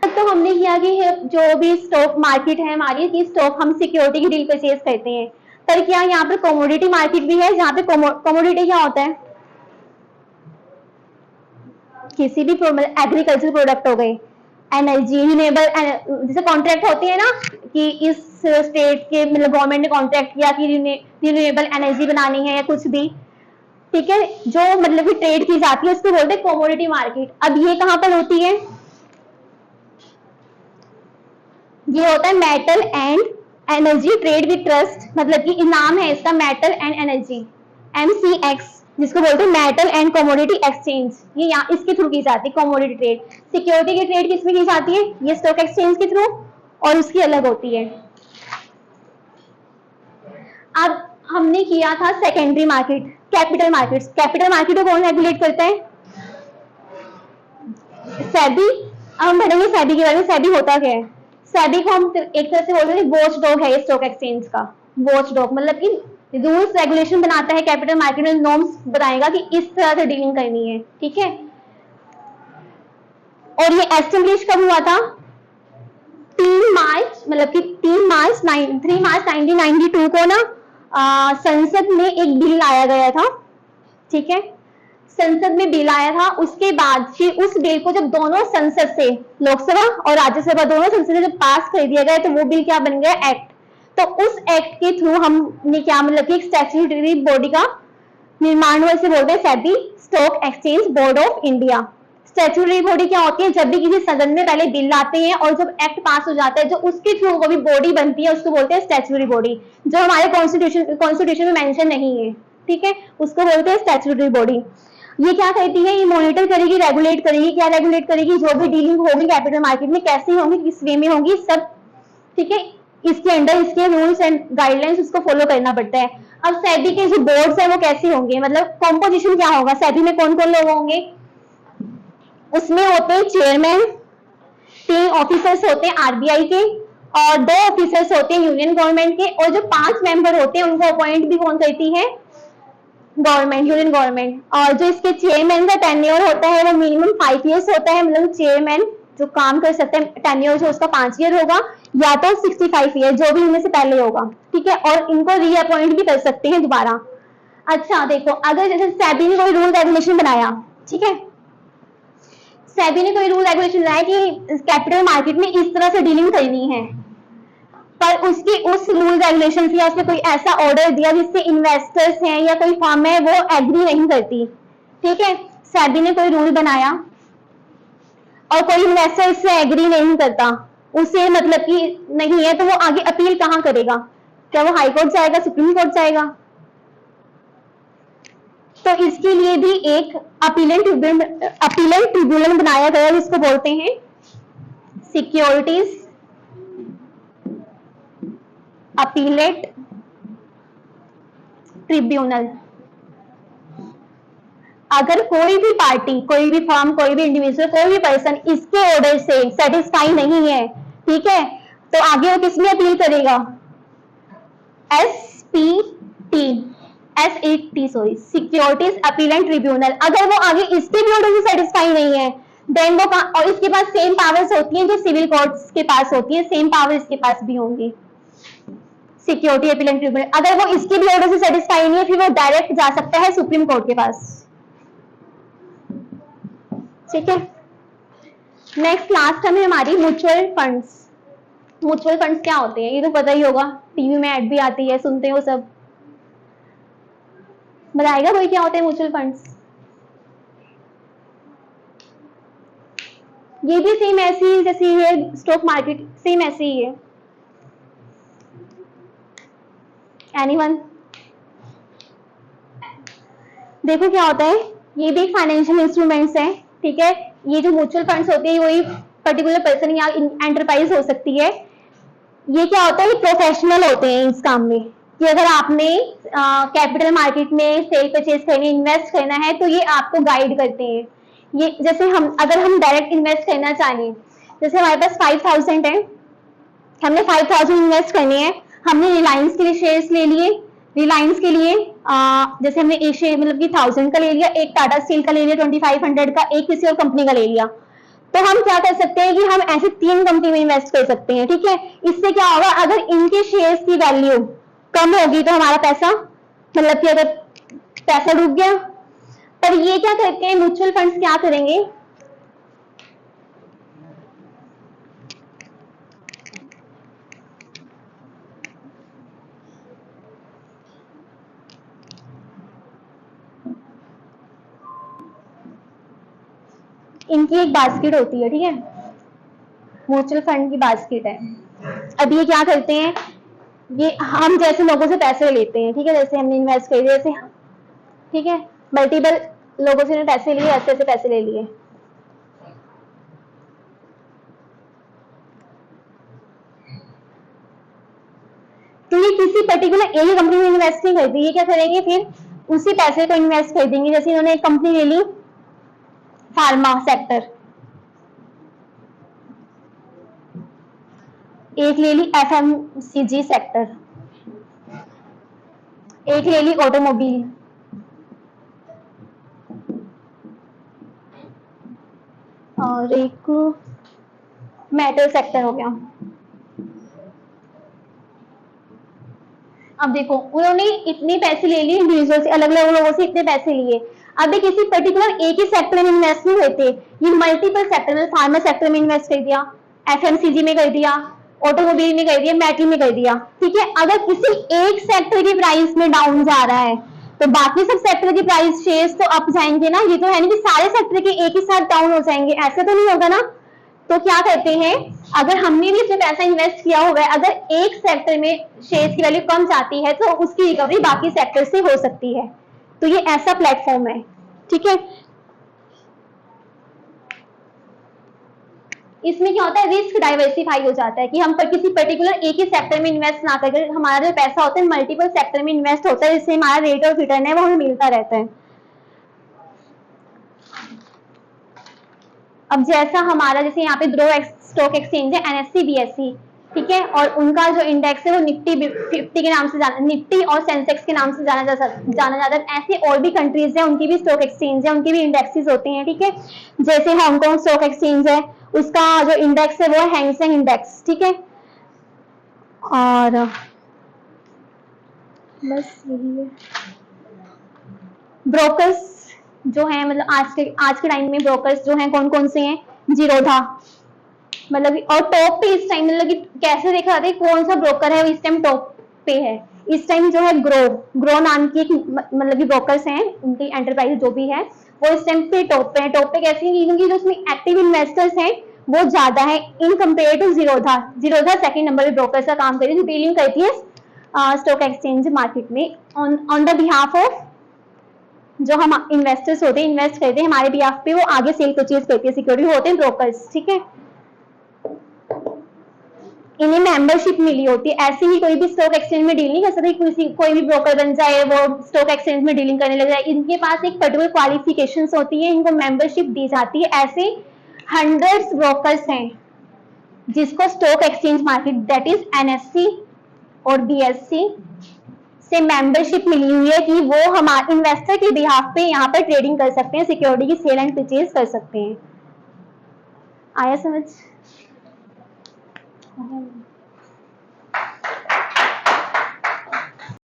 तो हमने किया कि जो भी स्टॉक मार्केट है हमारी, की स्टॉक हम सिक्योरिटी की डील परचेज करते हैं, पर क्या यहाँ पर कमोडिटी मार्केट भी है जहाँ पे कमोडिटी क्या होता है? किसी भी एग्रीकल्चर प्रोडक्ट हो गए, एनर्जी, रिन्यूएबल, जैसे कॉन्ट्रैक्ट होती है ना कि इस स्टेट के मतलब गवर्नमेंट ने कॉन्ट्रैक्ट किया कि रिन्यूएबल एनर्जी बनानी है या कुछ भी। ठीक है, जो मतलब कि ट्रेड की जाती है उसको बोलते हैं कमोडिटी मार्केट। अब ये कहां पर होती है? ये होता है metal and energy trade with trust, मतलब कि नाम है इसका मेटल एंड एनर्जी, MCX, जिसको बोलते हैं मेटल एंड कमोडिटी एक्सचेंज। ये यहाँ इसके थ्रू की जाती है कमोडिटी ट्रेड। सिक्योरिटी की ट्रेड किसमें की जाती है? ये स्टॉक एक्सचेंज के थ्रू, और उसकी अलग होती है। अब हमने किया था secondary market, capital markets, capital market को कौन रेगुलेट करता है? सेबी। अब हम पढ़ेंगे सेबी के बारे में। सेबी होता क्या है? सेबी को हम एक तरह से बोलते हैं वॉच डॉग है ये स्टॉक एक्सचेंज का। वॉच डॉग मतलब कि रूल्स रेगुलेशन बनाता है कैपिटल मार्केट में, नॉर्म्स बताएगा कि इस तरह से डीलिंग करनी है, ठीक है। और ये एस्टेब्लिश कब हुआ था? 3 मार्च मतलब कि 3 मार्च 1992 को ना संसद में एक बिल लाया गया था, ठीक है। संसद में बिल आया था, उसके बाद फिर उस बिल को जब दोनों संसद से, लोकसभा और राज्यसभा दोनों संसद से जब पास कर दिया गया तो वो बिल क्या बन गया? एक्ट। तो उस एक्ट के थ्रू हमने क्या मतलब कि एक स्टैट्यूटरी बॉडी का निर्माण हुआ, इसे बोलते हैं SEBI, stock exchange board of India. Statutory body क्या होती है? जब भी किसी सदन में पहले बिल लाते हैं और जब एक्ट पास हो जाता है जो उसके थ्रू वो भी बॉडी बनती है उसको बोलते हैं स्टैट्यूटरी बॉडी, जो हमारे कॉन्स्टिट्यूशन में मेंशन नहीं है, ठीक है, उसको बोलते हैं स्टैट्यूटरी बॉडी। ये क्या करती है? ये मॉनिटर करेगी, रेगुलेट करेगी। क्या रेगुलेट करेगी? जो भी डीलिंग होगी कैपिटल मार्केट में कैसी होंगी, किस वे में होंगी, सब, ठीक है। इसके अंडर इसके रूल्स एंड गाइडलाइंस उसको फॉलो करना पड़ता है। अब सेबी के जो बोर्ड्स है वो कैसे होंगे, मतलब कॉम्पोजिशन क्या होगा? सेबी में कौन कौन लोग होंगे? उसमें होते हैं चेयरमैन, 3 ऑफिसर्स होते हैं आरबीआई के और 2 ऑफिसर्स होते हैं यूनियन गवर्नमेंट के, और जो 5 मेंबर होते हैं उनको अपॉइंट भी कौन करती है? Government, union government. और जो इसके चेयरमैन का टेन्योर होता है वो मिनिमम 5 ईयर्स होता है, मतलब चेयरमैन जो काम कर सकते हैं टेन्योर जो उसका 5 ईयर होगा या तो 65 ईयर, जो भी इनमें से पहले होगा, ठीक है। और इनको रीअपॉइंट भी कर सकते हैं दोबारा। अच्छा देखो, अगर जैसे सेबी ने कोई रूल रेगुलेशन बनाया, ठीक है, सेबी ने कोई रूल रेगुलेशन बनाया कि कैपिटल मार्केट में इस तरह से डीलिंग करनी है, पर उसकी उस रूल रेगुलेशन से या उसने कोई ऐसा ऑर्डर दिया जिससे इन्वेस्टर्स हैं या कोई फर्म है वो एग्री नहीं करती, ठीक है। सेबी ने कोई रूल बनाया और कोई इन्वेस्टर इससे एग्री नहीं करता, उसे मतलब कि नहीं है, तो वो आगे अपील कहाँ करेगा? क्या वो हाई कोर्ट जाएगा, सुप्रीम कोर्ट जाएगा? तो इसके लिए भी एक अपीलेंट ट्रिब्यूनल बनाया गया जिसको बोलते हैं सिक्योरिटीज अपीलेट ट्रिब्यूनल। अगर कोई भी पार्टी, कोई भी फर्म, कोई भी इंडिविजुअल, कोई भी पर्सन इसके ऑर्डर से सेटिस्फाई नहीं है, ठीक है, तो आगे वो किसमें अपील करेगा? SPT sorry, securities appellate tribunal. अगर वो आगे इसके भी ऑर्डर से सेटिस्फाई नहीं है देन वो, और इसके पास सेम पावर्स होती हैं जो सिविल कोर्ट्स के पास होती है, सेम पावर इसके पास भी होंगी, सिक्योरिटी अपीलेंट ट्रिब्यूनल। अगर वो इसके भी ऑर्डर से सेटिस्फाई नहीं है फिर वो डायरेक्ट जा सकता है सुप्रीम कोर्ट के पास, ठीक है। नेक्स्ट लास्ट हमें हमारी म्यूचुअल फंड्स। म्यूचुअल फंड्स क्या होते हैं ये तो पता ही होगा, टीवी में ऐड भी आती है, सुनते हो सब। बताएगा कोई क्या होते हैं म्यूचुअल फंड्स? ये भी सेम ऐसी जैसी है स्टॉक मार्केट, सेम ऐसी ही है। एनीवन? देखो क्या होता है, ये भी एक फाइनेंशियल इंस्ट्रूमेंट्स है, ठीक है। ये जो म्यूचुअल फंड्स होते हैं वही पर्टिकुलर पर्सन या एंटरप्राइज हो सकती है। ये क्या होता है, ये प्रोफेशनल होते हैं इस काम में, कि अगर आपने कैपिटल मार्केट में सेल परचेज करनी, इन्वेस्ट करना है तो ये आपको गाइड करते हैं। ये जैसे अगर हम डायरेक्ट इन्वेस्ट करना चाहें, जैसे हमारे पास 5000 है, हमने 5000 इन्वेस्ट करनी है, हमने रिलायंस के लिए शेयर्स ले लिए, रिलायंस के लिए जैसे हमने एक शेयर मतलब कि 1000 का ले लिया, एक टाटा स्टील का ले लिया 2500 का, एक किसी और कंपनी का ले लिया, तो हम क्या कर सकते हैं कि हम ऐसे 3 कंपनी में इन्वेस्ट कर सकते हैं, ठीक है। इससे क्या होगा, अगर इनके शेयर्स की वैल्यू कम होगी तो हमारा पैसा मतलब कि अगर पैसा डूब गया, पर ये क्या करते हैं म्यूचुअल फंड्स क्या करेंगे, इनकी एक बास्केट होती है, ठीक है, म्यूचुअल फंड की बास्केट है। अब ये क्या करते हैं, ये हम जैसे लोगों से पैसे लेते हैं, ठीक है, जैसे हमने इन्वेस्ट कर दिया, जैसे ठीक है, मल्टीपल लोगों से पैसे लिए, ऐसे ऐसे पैसे ले लिए, तो ये किसी पर्टिकुलर एक ही कंपनी में इन्वेस्ट नहीं करती, ये क्या करेंगे फिर उसी पैसे को इन्वेस्ट कर देंगे। जैसे इन्होंने एक कंपनी ले ली फार्मा सेक्टर, एक ले ली एफएमसीजी सेक्टर, एक ले ली ऑटोमोबाइल, और एक मेटल सेक्टर हो गया। अब देखो उन्होंने इतने पैसे ले लिए इंडिविजुअल से, अलग अलग लोगों से इतने पैसे लिए। अब किसी पर्टिकुलर एक ही सेक्टर में इन्वेस्ट नहीं होते, ये मल्टीपल सेक्टर में, फार्मा सेक्टर में इन्वेस्ट कर दिया, एफएमसीजी में कर दिया, ऑटोमोबाइल में कर दिया, मेटल में कर दिया, ठीक है। अगर किसी एक सेक्टर की प्राइस में डाउन जा रहा है तो बाकी सब सेक्टर की प्राइस शेयर्स तो अप जाएंगे ना। ये तो है नहीं कि सारे सेक्टर के एक ही साथ डाउन हो जाएंगे, ऐसे तो नहीं होगा ना। तो क्या कहते हैं, अगर हमने भी इसमें पैसा इन्वेस्ट किया हुआ है, अगर एक सेक्टर में शेयर्स की वैल्यू कम जाती है तो उसकी रिकवरी बाकी सेक्टर से हो सकती है। तो ये ऐसा प्लेटफॉर्म है, ठीक है। इसमें क्या होता है, रिस्क डाइवर्सिफाई हो जाता है कि हम पर किसी पर्टिकुलर एक ही सेक्टर में इन्वेस्ट ना करके हमारा जो पैसा होता है मल्टीपल सेक्टर में इन्वेस्ट होता है, जिससे हमारा रेट ऑफ रिटर्न है वो हमें मिलता रहता है। अब जैसा हमारा जैसे यहाँ पे दो स्टॉक एक्सचेंज है, एनएससी बीएससी, ठीक है, और उनका जो इंडेक्स है वो निफ्टी 50 के नाम से निफ्टी और सेंसेक्स के नाम से जाना जाता है। ऐसे और भी कंट्रीज है, उनकी भी स्टॉक एक्सचेंज है, उनके भी इंडेक्सेस होते हैं, ठीक है। जैसे हांगकांग स्टॉक एक्सचेंज है, उसका जो इंडेक्स है वो है हैंगसेंग इंडेक्स, ठीक है। और बस यही है। ब्रोकर्स जो है, मतलब आज के टाइम में ब्रोकर्स जो हैं कौन कौन से हैं, जीरोधा, मतलब और टॉप पे इस टाइम, मतलब कैसे देखा जाता है कौन सा ब्रोकर है इस टाइम टॉप पे है। इस टाइम जो है ग्रो नाम की एक मतलब कि ब्रोकर्स हैं, उनकी एंटरप्राइज जो भी है वो इस टाइम पे टॉप पे है। टॉप पे कैसे है, क्योंकि जो उसमें एक्टिव इन्वेस्टर्स हैं वो ज्यादा है in compare to Zerodha. Zerodha second number पे ब्रोकर्स का काम करती है, जो डीलिंग करती है स्टॉक एक्सचेंज मार्केट में ऑन द बिहाफ ऑफ जो हम इन्वेस्टर्स होते हैं, इन्वेस्ट करते हैं हमारे बिहाफ पे, वो आगे सेल परचेज करती है सिक्योरिटी, होते हैं ब्रोकर्स, ठीक है। इन्हें मेंबरशिप मिली होती है, ऐसे ही कोई भी स्टॉक एक्सचेंज में डील नहीं कर सकते, कोई भी ब्रोकर बन जाए वो स्टॉक एक्सचेंज में डीलिंग करने लग जाए। इनके पास एक पर्टिकुलर क्वालिफिकेशंस होती है, इनको मेंबरशिप दी जाती है। ऐसे हंड्रेड्स ब्रोकर्स हैं जिसको stock exchange market that is NSC और बीएससी से मेंबरशिप मिली हुई है कि वो हमारे इन्वेस्टर के बिहाफ पे यहाँ पर ट्रेडिंग कर सकते हैं, सिक्योरिटी की सेल एंड परचेज कर सकते हैं। आया समझ?